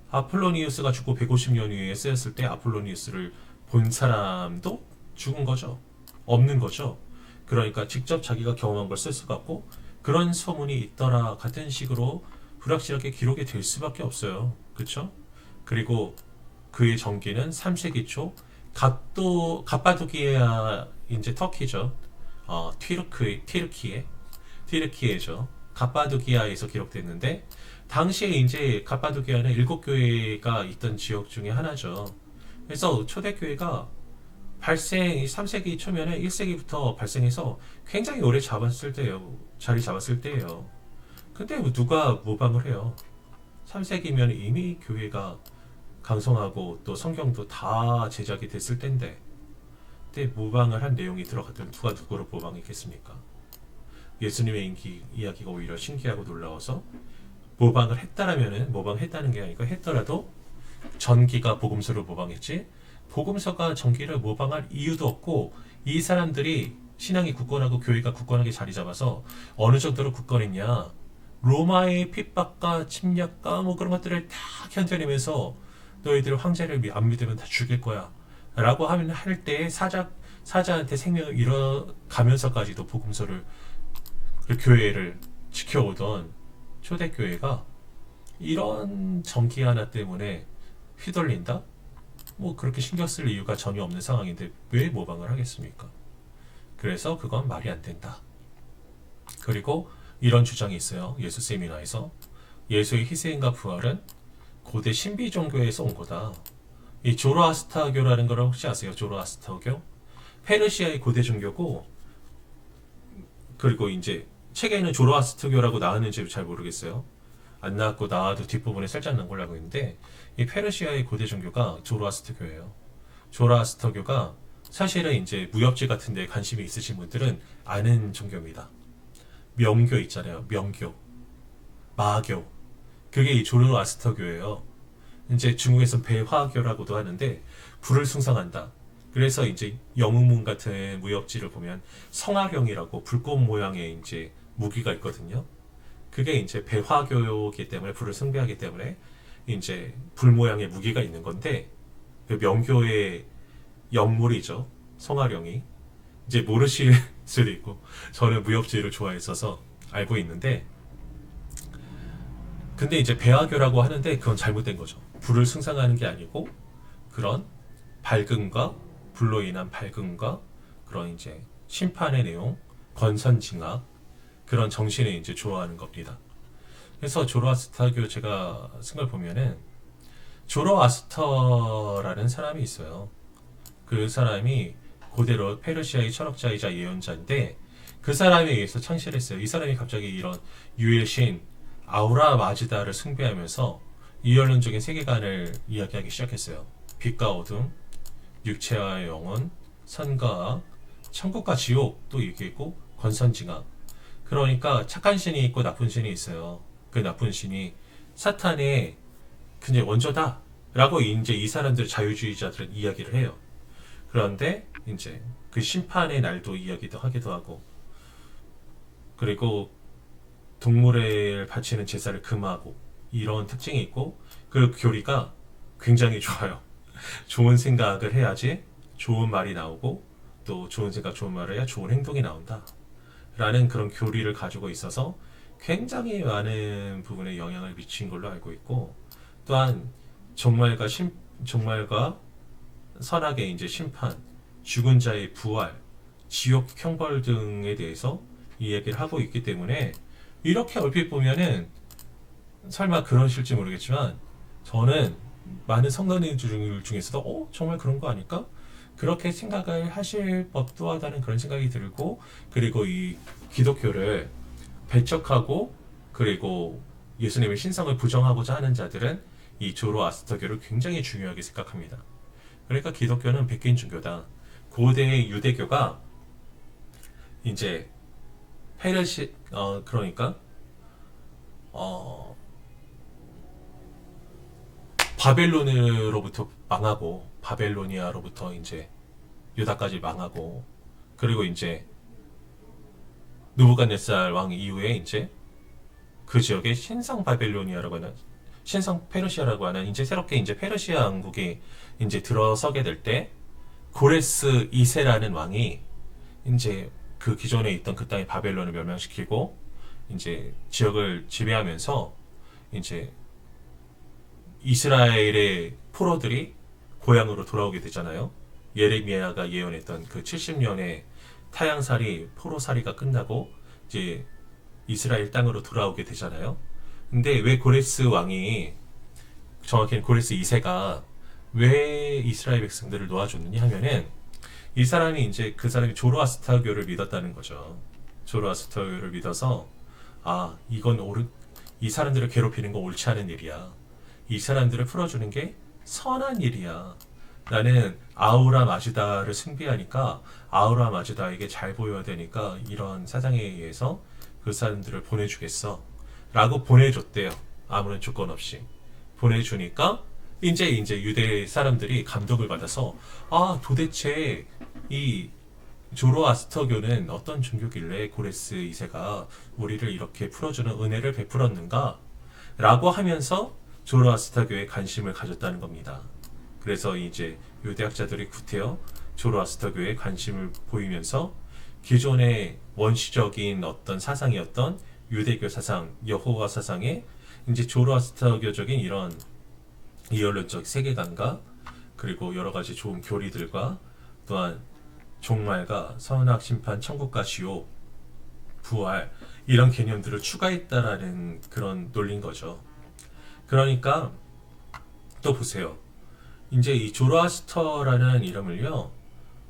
아폴로니우스가 죽고 150년 후에 쓰였을 때 아폴로니우스를 본 사람도 죽은 거죠. 없는 거죠. 그러니까 직접 자기가 경험한 걸 쓸 수가 없고 그런 소문이 있더라 같은 식으로 불확실하게 기록이 될 수밖에 없어요. 그렇죠? 그리고 그의 전기는 3세기 초 갑바도기아 이제 터키죠. 티르키예죠. 갑바도기아에서 기록됐는데 당시에 이제 갑바도기아는 7교회가 있던 지역 중에 하나죠. 그래서 초대교회가 발생 3세기 초면에 1세기부터 발생해서 굉장히 오래 자리 잡았을 때예요. 근데 누가 모방을 해요? 3세기면 이미 교회가 강성하고 또 성경도 다 제작이 됐을 텐데 그때 모방을 한 내용이 들어갔더니 누가 누구를 모방했겠습니까? 예수님의 이야기가 오히려 신기하고 놀라워서 모방했다는 게 아니고 했더라도 전기가 복음서를 모방했지 복음서가 전기를 모방할 이유도 없고 이 사람들이 신앙이 굳건하고 교회가 굳건하게 자리 잡아서 어느 정도로 굳건했냐 로마의 핍박과 침략과 뭐 그런 것들을 다 견뎌내면서 너희들 황제를 안 믿으면 다 죽일 거야 라고 하면 할 때 사자한테 생명을 잃어가면서까지도 복음서를 그 교회를 지켜오던 초대교회가 이런 전기 하나 때문에 휘둘린다? 뭐 그렇게 신경 쓸 이유가 전혀 없는 상황인데 왜 모방을 하겠습니까? 그래서 그건 말이 안 된다. 그리고 이런 주장이 있어요. 예수 세미나에서 예수의 희생과 부활은 고대 신비 종교에서 온 거다. 이 조로아스터교라는 걸 혹시 아세요? 조로아스터교? 페르시아의 고대 종교고 그리고 이제 책에는 조로아스터교라고 나왔는지 잘 모르겠어요. 안 나왔고 나와도 뒷부분에 살짝 난 걸로 알고 있는데 이 페르시아의 고대 종교가 조로아스터교예요. 조로아스터교가 사실은 이제 무협지 같은 데 관심이 있으신 분들은 아는 종교입니다. 명교 있잖아요. 명교. 마교. 그게 이 조로아스터교예요. 이제 중국에서는 배화교라고도 하는데 불을 숭상한다. 그래서 이제 영웅문 같은 무협지를 보면 성화경이라고 불꽃 모양의 이제 무기가 있거든요. 그게 이제 배화교이기 때문에 불을 숭배하기 때문에 이제 불 모양의 무기가 있는 건데 그 명교의 영물이죠. 송아령이. 이제 모르실 수도 있고 저는 무협지를 좋아했어서 알고 있는데 근데 이제 배화교라고 하는데 그건 잘못된 거죠. 불을 승상하는 게 아니고 그런 밝음과 불로 인한 밝음과 그런 이제 심판의 내용, 권선징악 그런 정신을 이제 좋아하는 겁니다. 그래서 조로아스터교 제가 쓴 걸 보면은 조로아스터라는 사람이 있어요. 그 사람이 고대로 페르시아의 철학자이자 예언자인데 그 사람에 의해서 창시했어요. 이 사람이 갑자기 이런 유일신 아우라 마즈다를 숭배하면서 이원론적인 세계관을 이야기하기 시작했어요. 빛과 어둠, 육체와 영혼, 선과 악, 천국과 지옥도 얘기했고 권선징악. 그러니까 착한 신이 있고 나쁜 신이 있어요. 그 나쁜 신이 사탄의 그냥 원조다 라고 이제 이 사람들 자유주의자들은 이야기를 해요. 그런데 이제 그 심판의 날도 이야기도 하기도 하고 그리고 동물을 바치는 제사를 금하고 이런 특징이 있고 그 교리가 굉장히 좋아요. 좋은 생각을 해야지 좋은 말이 나오고 또 좋은 생각 좋은 말을 해야 좋은 행동이 나온다 라는 그런 교리를 가지고 있어서 굉장히 많은 부분에 영향을 미친 걸로 알고 있고 또한 종말과 선악의 이제 심판, 죽은 자의 부활, 지옥 형벌 등에 대해서 이 얘기를 하고 있기 때문에 이렇게 얼핏 보면은 설마 그러실지 모르겠지만 저는 많은 성도님들 중에서도 정말 그런 거 아닐까? 그렇게 생각을 하실 법도 하다는 그런 생각이 들고 그리고 이 기독교를 배척하고 그리고 예수님의 신성을 부정하고자 하는 자들은 이 조로아스터교를 굉장히 중요하게 생각합니다. 그러니까 기독교는 백인 종교다. 고대의 유대교가 이제 그러니까 바벨론으로부터 망하고 바벨로니아로부터 이제 유다까지 망하고 그리고 이제 느부갓네살 왕 이후에 이제 그 지역에 신성 바벨로니아라고 하는 신성 페르시아라고 하는 이제 새롭게 이제 페르시아 왕국이 이제 들어서게 될 때 고레스 2세라는 왕이 이제 그 기존에 있던 그 땅의 바벨론을 멸망시키고 이제 지역을 지배하면서 이제 이스라엘의 포로들이 고향으로 돌아오게 되잖아요. 예레미야가 예언했던 그 70년의 타향살이 포로살이가 끝나고 이제 이스라엘 땅으로 돌아오게 되잖아요. 근데 왜 고레스 왕이 정확히는 고레스 2세가 왜 이스라엘 백성들을 놓아줬느냐 하면은 이 사람이 이제 그 사람이 조로아스터교를 믿었다는 거죠. 조로아스터교를 믿어서 이건 이 사람들을 괴롭히는 건 옳지 않은 일이야. 이 사람들을 풀어주는 게 선한 일이야. 나는 아우라 마즈다를 숭배하니까 아우라 마즈다에게 잘 보여야 되니까 이런 사상에 의해서 그 사람들을 보내주겠어. 라고 보내줬대요. 아무런 조건 없이. 보내주니까 이제 유대 사람들이 감동을 받아서 도대체 이 조로아스터교는 어떤 종교길래 고레스 2세가 우리를 이렇게 풀어주는 은혜를 베풀었는가? 라고 하면서 조로아스터교에 관심을 가졌다는 겁니다. 그래서 이제 유대학자들이 구태여 조로아스터교에 관심을 보이면서 기존의 원시적인 어떤 사상이었던 유대교 사상, 여호와 사상에 이제 조로아스터교적인 이런 이원론적 세계관과 그리고 여러 가지 좋은 교리들과 또한 종말과 선악 심판, 천국과 지옥, 부활 이런 개념들을 추가했다라는 그런 논리인 거죠. 그러니까 또 보세요. 이제 이 조로아스터라는 이름을요.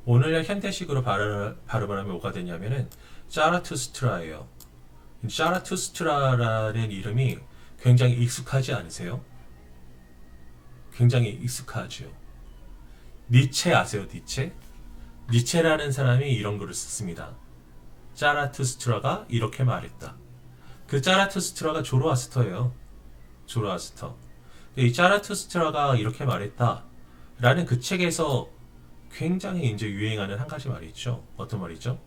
오늘날 현대식으로 발음을 하면 뭐가 되냐면은 자라투스트라예요. 자라투스트라라는 이름이 굉장히 익숙하지 않으세요? 굉장히 익숙하죠. 니체 아세요? 니체? 니체라는 사람이 이런 글을 썼습니다. 자라투스트라가 이렇게 말했다. 그 자라투스트라가 조로아스터예요. 조로아스터. 이 자라투스트라가 이렇게 말했다. 라는 그 책에서 굉장히 이제 유행하는 한 가지 말이 있죠. 어떤 말이죠?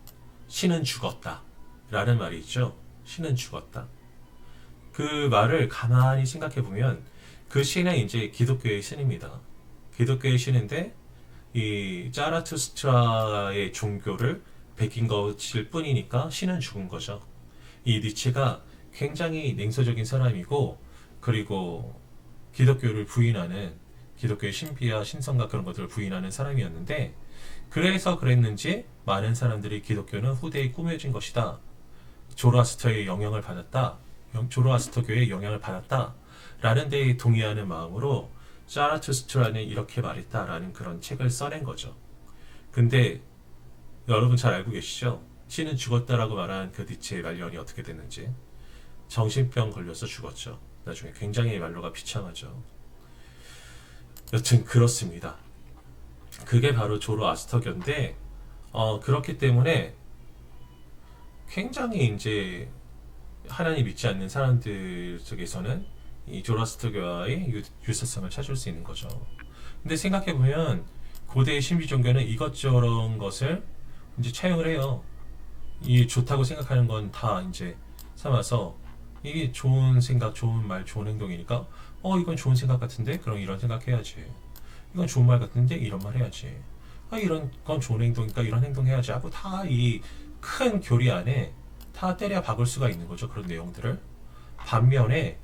신은 죽었다. 라는 말이 있죠. 신은 죽었다. 그 말을 가만히 생각해 보면 그 신은 이제 기독교의 신입니다. 기독교의 신인데 이 자라투스트라의 종교를 베낀 것일 뿐이니까 신은 죽은 거죠. 이 니체가 굉장히 냉소적인 사람이고, 그리고 기독교를 부인하는, 기독교의 신비와 신성과 그런 것들을 부인하는 사람이었는데, 그래서 그랬는지 많은 사람들이 기독교는 후대에 꾸며진 것이다, 조로아스터의 영향을 받았다, 조로아스터교의 영향을 받았다 라는 데에 동의하는 마음으로 자라투스트라는 이렇게 말했다라는 그런 책을 써낸 거죠. 근데 여러분 잘 알고 계시죠? 신은 죽었다라고 말한 그 니체의 말년이 어떻게 됐는지. 정신병 걸려서 죽었죠. 나중에 굉장히 말로가 비참하죠. 여튼 그렇습니다. 그게 바로 조로아스터교인데, 그렇기 때문에 굉장히 이제 하나님 믿지 않는 사람들 속에서는 이 조로아스터교와의 유사성을 찾을 수 있는 거죠. 근데 생각해보면 고대의 신비 종교는 이것저런 것을 이제 차용을 해요. 이 좋다고 생각하는 건 다 이제 삼아서, 이게 좋은 생각, 좋은 말, 좋은 행동이니까 이건 좋은 생각 같은데 그럼 이런 생각 해야지. 이건 좋은 말 같은데 이런 말 해야지. 이런 건 좋은 행동이니까 이런 행동 해야지 하고 다 이 큰 교리 안에 다 때려 박을 수가 있는 거죠. 그런 내용들을. 반면에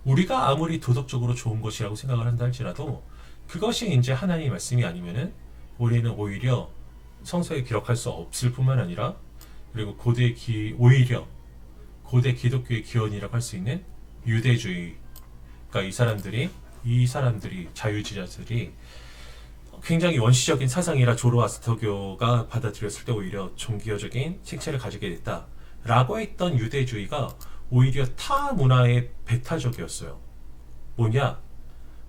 우리가 아무리 도덕적으로 좋은 것이라고 생각을 한다 할지라도 그것이 이제 하나님의 말씀이 아니면은 우리는 오히려 성서에 기록할 수 없을 뿐만 아니라, 그리고 오히려 고대 기독교의 기원이라고 할 수 있는 유대주의, 그러니까 이 사람들이 자유주의자들이 굉장히 원시적인 사상이라 조로아스터교가 받아들였을 때 오히려 종교적인 색채를 가지게 됐다라고 했던 유대주의가 오히려 타 문화의 배타적이었어요. 뭐냐?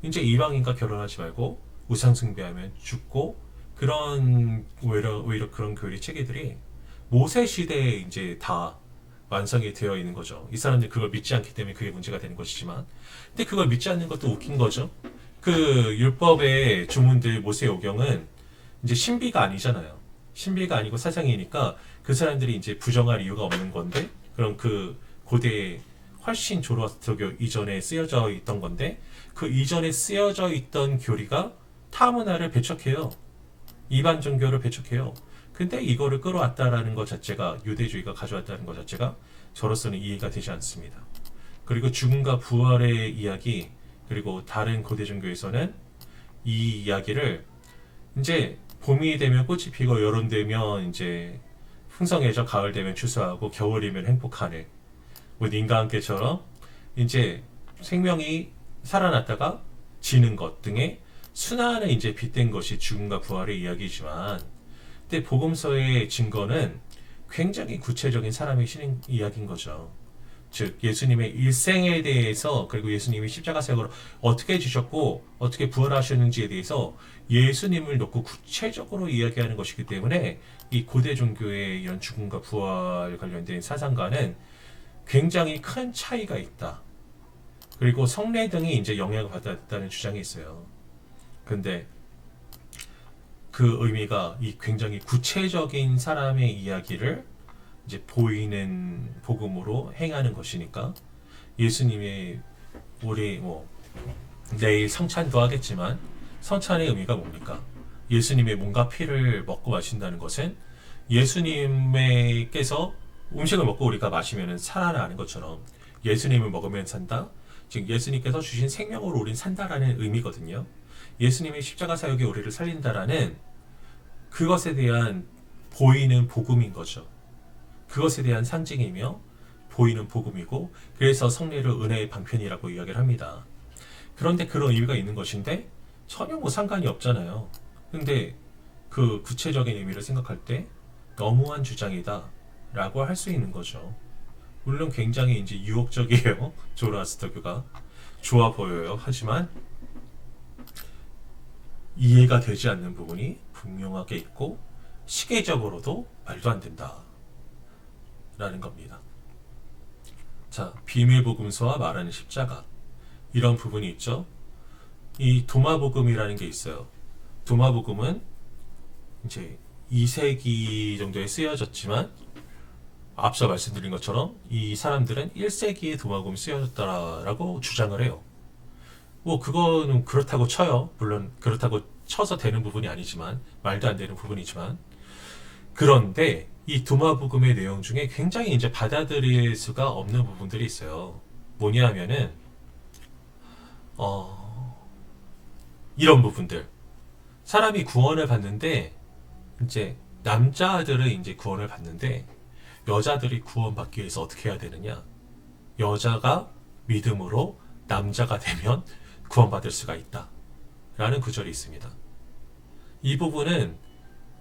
이제 이방인과 결혼하지 말고 우상 숭배하면 죽고, 그런 오히려 그런 교리 체계들이 모세 시대에 이제 다 완성이 되어 있는 거죠. 이 사람들이 그걸 믿지 않기 때문에 그게 문제가 되는 것이지만, 근데 그걸 믿지 않는 것도 웃긴 거죠. 그 율법의 주문들, 모세오경은 이제 신비가 아니잖아요. 신비가 아니고 사상이니까 그 사람들이 이제 부정할 이유가 없는 건데, 그럼 그 고대 훨씬 조로아스터교 이전에 쓰여져 있던 건데, 그 이전에 쓰여져 있던 교리가 타 문화를 배척해요. 이반 종교를 배척해요. 근데 이거를 끌어왔다라는 것 자체가, 유대주의가 가져왔다는 것 자체가 저로서는 이해가 되지 않습니다. 그리고 죽음과 부활의 이야기, 그리고 다른 고대 종교에서는 이 이야기를 이제 봄이 되면 꽃이 피고 여름 되면 이제 풍성해져, 가을 되면 추수하고 겨울이면 행복하네, 뭐 님과 함께처럼 이제 생명이 살아났다가 지는 것 등의 순환을 이제 빗댄 것이 죽음과 부활의 이야기지만, 근데 복음서의 증거는 굉장히 구체적인 사람의 신인 이야기인 거죠. 즉 예수님의 일생에 대해서, 그리고 예수님이 십자가 사역으로 어떻게 주셨고 어떻게 부활하셨는지에 대해서 예수님을 놓고 구체적으로 이야기하는 것이기 때문에 이 고대 종교의 이런 죽음과 부활 관련된 사상과는 굉장히 큰 차이가 있다. 그리고 성례 등이 이제 영향을 받았다는 주장이 있어요. 근데 그 의미가 이 굉장히 구체적인 사람의 이야기를 이제 보이는 복음으로 행하는 것이니까, 예수님의 우리 내일 성찬도 하겠지만 성찬의 의미가 뭡니까? 예수님의 몸과 피를 먹고 마신다는 것은 예수님께서 음식을 먹고 우리가 마시면 살아나는 것처럼 예수님을 먹으면 산다. 즉 예수님께서 주신 생명으로 우린 산다라는 의미거든요. 예수님의 십자가 사역이 우리를 살린다라는 그것에 대한 보이는 복음인 거죠. 그것에 대한 상징이며 보이는 복음이고, 그래서 성례를 은혜의 방편이라고 이야기를 합니다. 그런데 그런 의미가 있는 것인데 전혀 상관이 없잖아요. 근데 그 구체적인 의미를 생각할 때 너무한 주장이다 라고 할 수 있는 거죠. 물론 굉장히 이제 유혹적이에요. 조로아스터교가 좋아 보여요. 하지만 이해가 되지 않는 부분이 분명하게 있고 시계적으로도 말도 안 된다 라는 겁니다. 자, 비밀복음서와 말하는 십자가, 이런 부분이 있죠. 이 도마복음이라는 게 있어요. 도마복음은 이제 2세기 정도에 쓰여졌지만 앞서 말씀드린 것처럼 이 사람들은 1세기에 도마복음이 쓰여졌다라고 주장을 해요. 뭐 그거는 그렇다고 쳐요. 물론 그렇다고 쳐서 되는 부분이 아니지만, 말도 안 되는 부분이지만, 그런데 이 도마복음의 내용 중에 굉장히 이제 받아들일 수가 없는 부분들이 있어요. 뭐냐 하면은 이런 부분들. 사람이 구원을 받는데, 이제 남자들은 이제 구원을 받는데 여자들이 구원받기 위해서 어떻게 해야 되느냐? 여자가 믿음으로 남자가 되면 구원받을 수가 있다 라는 구절이 있습니다. 이 부분은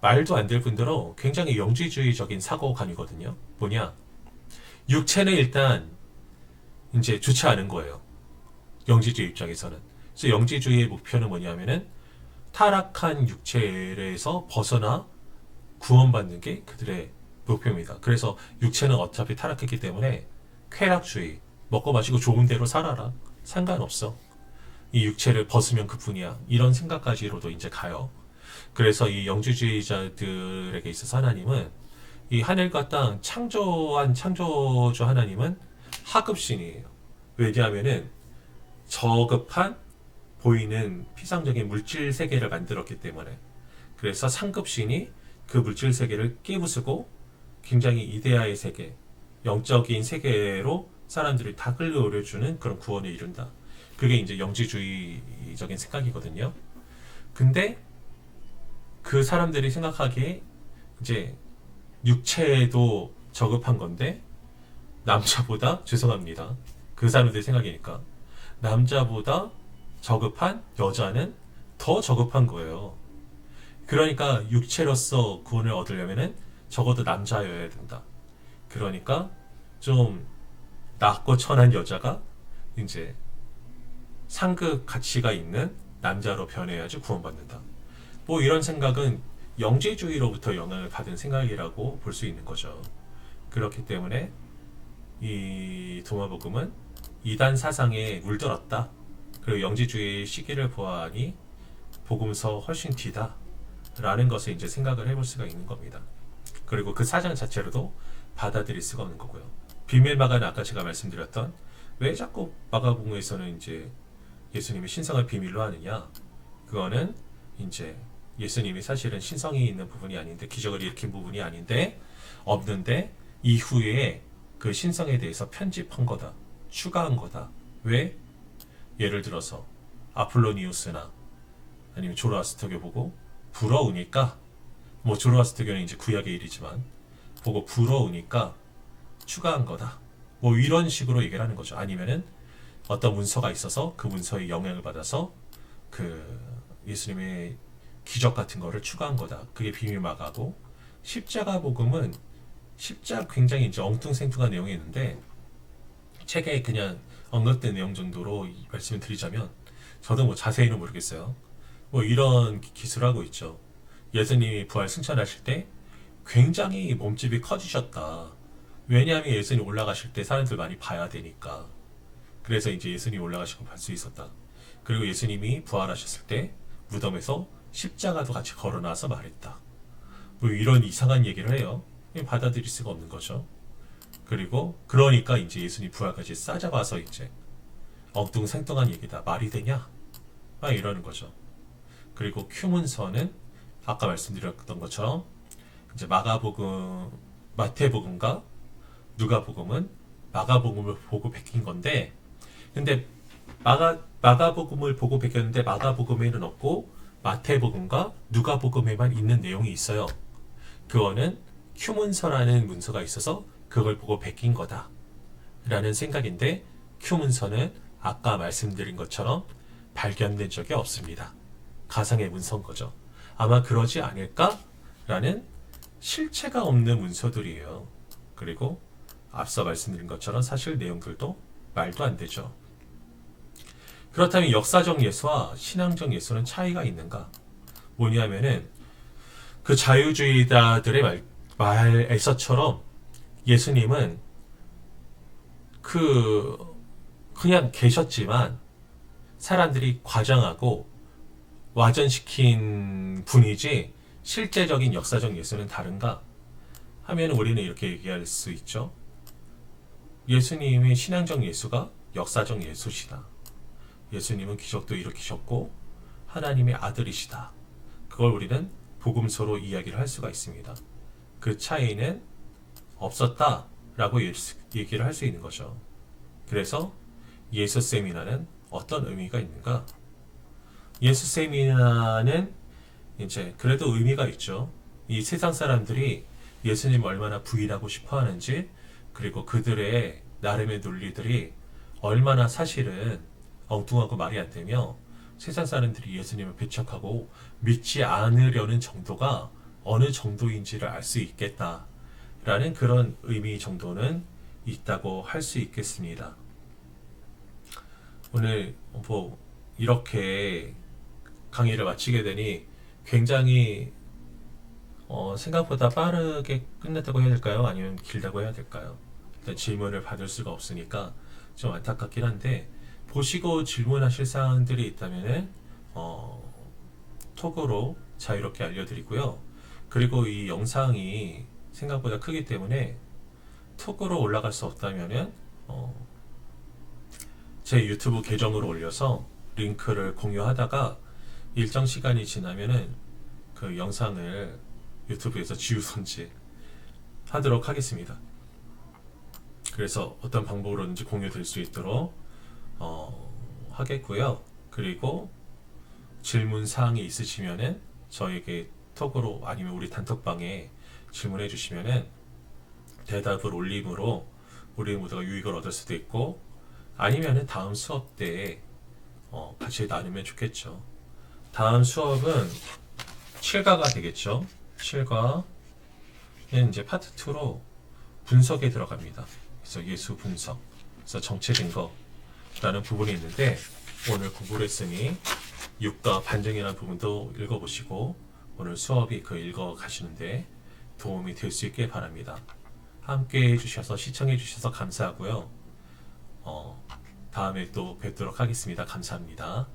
말도 안 될 뿐더러 굉장히 영지주의적인 사고관이거든요. 뭐냐? 육체는 일단 이제 좋지 않은 거예요. 영지주의 입장에서는. 그래서 영지주의의 목표는 뭐냐면은 타락한 육체에서 벗어나 구원받는 게 그들의 목표입니다. 그래서 육체는 어차피 타락했기 때문에 쾌락주의, 먹고 마시고 좋은 대로 살아라. 상관없어. 이 육체를 벗으면 그뿐이야. 이런 생각까지로도 이제 가요. 그래서 이 영지주의자들에게 있어서 하나님은 이 하늘과 땅 창조한 창조주 하나님은 하급신이에요. 왜냐하면은 저급한 보이는 피상적인 물질 세계를 만들었기 때문에. 그래서 상급신이 그 물질 세계를 깨부수고 굉장히 이데아의 세계, 영적인 세계로 사람들을 다 끌어올려주는 그런 구원을 이룬다. 그게 이제 영지주의적인 생각이거든요. 근데 그 사람들이 생각하기에 이제 육체도 저급한 건데 남자보다, 죄송합니다, 그 사람들의 생각이니까, 남자보다 저급한 여자는 더 저급한 거예요. 그러니까 육체로서 구원을 얻으려면은 적어도 남자여야 된다. 그러니까 좀 낮고 천한 여자가 이제 상급 가치가 있는 남자로 변해야지 구원받는다. 뭐 이런 생각은 영지주의로부터 영향을 받은 생각이라고 볼 수 있는 거죠. 그렇기 때문에 이 도마복음은 이단 사상에 물들었다. 그리고 영지주의 시기를 보아하니 복음서 훨씬 뒤다 라는 것을 이제 생각을 해볼 수가 있는 겁니다. 그리고 그 사장 자체로도 받아들일 수가 없는 거고요. 비밀마가는 아까 제가 말씀드렸던, 왜 자꾸 마가복음에서는 이제 예수님이 신성을 비밀로 하느냐? 그거는 이제 예수님이 사실은 신성이 있는 부분이 아닌데, 기적을 일으킨 부분이 아닌데, 없는데 이후에 그 신성에 대해서 편집한 거다, 추가한 거다. 왜? 예를 들어서 아폴로니우스나 아니면 조로아스터교 보고 부러우니까, 뭐 조로아스터교는 이제 구약의 일이지만 보고 부러우니까 추가한 거다. 뭐 이런 식으로 얘기를 하는 거죠. 아니면은 어떤 문서가 있어서 그 문서에 영향을 받아서 그 예수님의 기적 같은 거를 추가한 거다. 그게 비밀마가고, 십자가 복음은 십자가 굉장히 이제 엉뚱생뚱한 내용이 있는데 책에 그냥 언급된 내용 정도로 말씀을 드리자면, 저도 뭐 자세히는 모르겠어요. 뭐 이런 기술을 하고 있죠. 예수님이 부활 승천하실 때 굉장히 몸집이 커지셨다. 왜냐하면 예수님 올라가실 때 사람들 많이 봐야 되니까. 그래서 이제 예수님이 올라가시고 볼 수 있었다. 그리고 예수님이 부활하셨을 때 무덤에서 십자가도 같이 걸어놔서 말했다. 뭐 이런 이상한 얘기를 해요. 받아들일 수가 없는 거죠. 그리고 그러니까 이제 예수님 부활까지 싸잡아서 이제 엉뚱생뚱한 얘기다, 말이 되냐? 막 이러는 거죠. 그리고 큐문서는 아까 말씀드렸던 것처럼 이제 마가복음, 마태복음과 누가복음은 마가복음을 보고 베낀 건데, 근데 마가복음을 보고 베꼈는데 마가복음에는 없고 마태복음과 누가복음에만 있는 내용이 있어요. 그거는 큐문서라는 문서가 있어서 그걸 보고 베낀 거다 라는 생각인데, 큐문서는 아까 말씀드린 것처럼 발견된 적이 없습니다. 가상의 문서인 거죠. 아마 그러지 않을까 라는 실체가 없는 문서들이에요. 그리고 앞서 말씀드린 것처럼 사실 내용들도 말도 안 되죠. 그렇다면 역사적 예수와 신앙적 예수는 차이가 있는가? 뭐냐면은 그 자유주의자들의 말에서처럼 예수님은 그냥 계셨지만 사람들이 과장하고 와전시킨 분이지 실제적인 역사적 예수는 다른가 하면 우리는 이렇게 얘기할 수 있죠. 예수님의 신앙적 예수가 역사적 예수시다. 예수님은 기적도 일으키셨고 하나님의 아들이시다. 그걸 우리는 복음서로 이야기를 할 수가 있습니다. 그 차이는 없었다라고 얘기를 할 수 있는 거죠. 그래서 예수 세미나는 어떤 의미가 있는가? 예수 세미나는 이제 그래도 의미가 있죠. 이 세상 사람들이 예수님 얼마나 부인하고 싶어 하는지, 그리고 그들의 나름의 논리들이 얼마나 사실은 엉뚱하고 말이 안 되며 세상 사람들이 예수님을 배척하고 믿지 않으려는 정도가 어느 정도인지를 알 수 있겠다라는 그런 의미 정도는 있다고 할 수 있겠습니다. 오늘 뭐 이렇게 강의를 마치게 되니 굉장히 생각보다 빠르게 끝냈다고 해야 될까요? 아니면 길다고 해야 될까요? 일단 질문을 받을 수가 없으니까 좀 안타깝긴 한데, 보시고 질문하실 사항들이 있다면 톡으로 자유롭게 알려드리고요. 그리고 이 영상이 생각보다 크기 때문에 톡으로 올라갈 수 없다면 제 유튜브 계정으로 올려서 링크를 공유하다가 일정 시간이 지나면은 그 영상을 유튜브에서 지우선지 하도록 하겠습니다. 그래서 어떤 방법으로든지 공유될 수 있도록 하겠고요. 그리고 질문 사항이 있으시면은 저에게 톡으로 아니면 우리 단톡방에 질문해 주시면은 대답을 올림으로 우리 모두가 유익을 얻을 수도 있고, 아니면은 다음 수업 때 같이 나누면 좋겠죠. 다음 수업은 7가가 되겠죠. 7가는 이제 파트 2로 분석에 들어갑니다. 그래서 예수 분석, 그래서 정체 근거라는 부분이 있는데, 오늘 공부를 했으니 6가 반증이라는 부분도 읽어보시고 오늘 수업이 그 읽어가시는데 도움이 될 수 있게 바랍니다. 함께 해주셔서 시청해 주셔서 감사하고요. 다음에 또 뵙도록 하겠습니다. 감사합니다.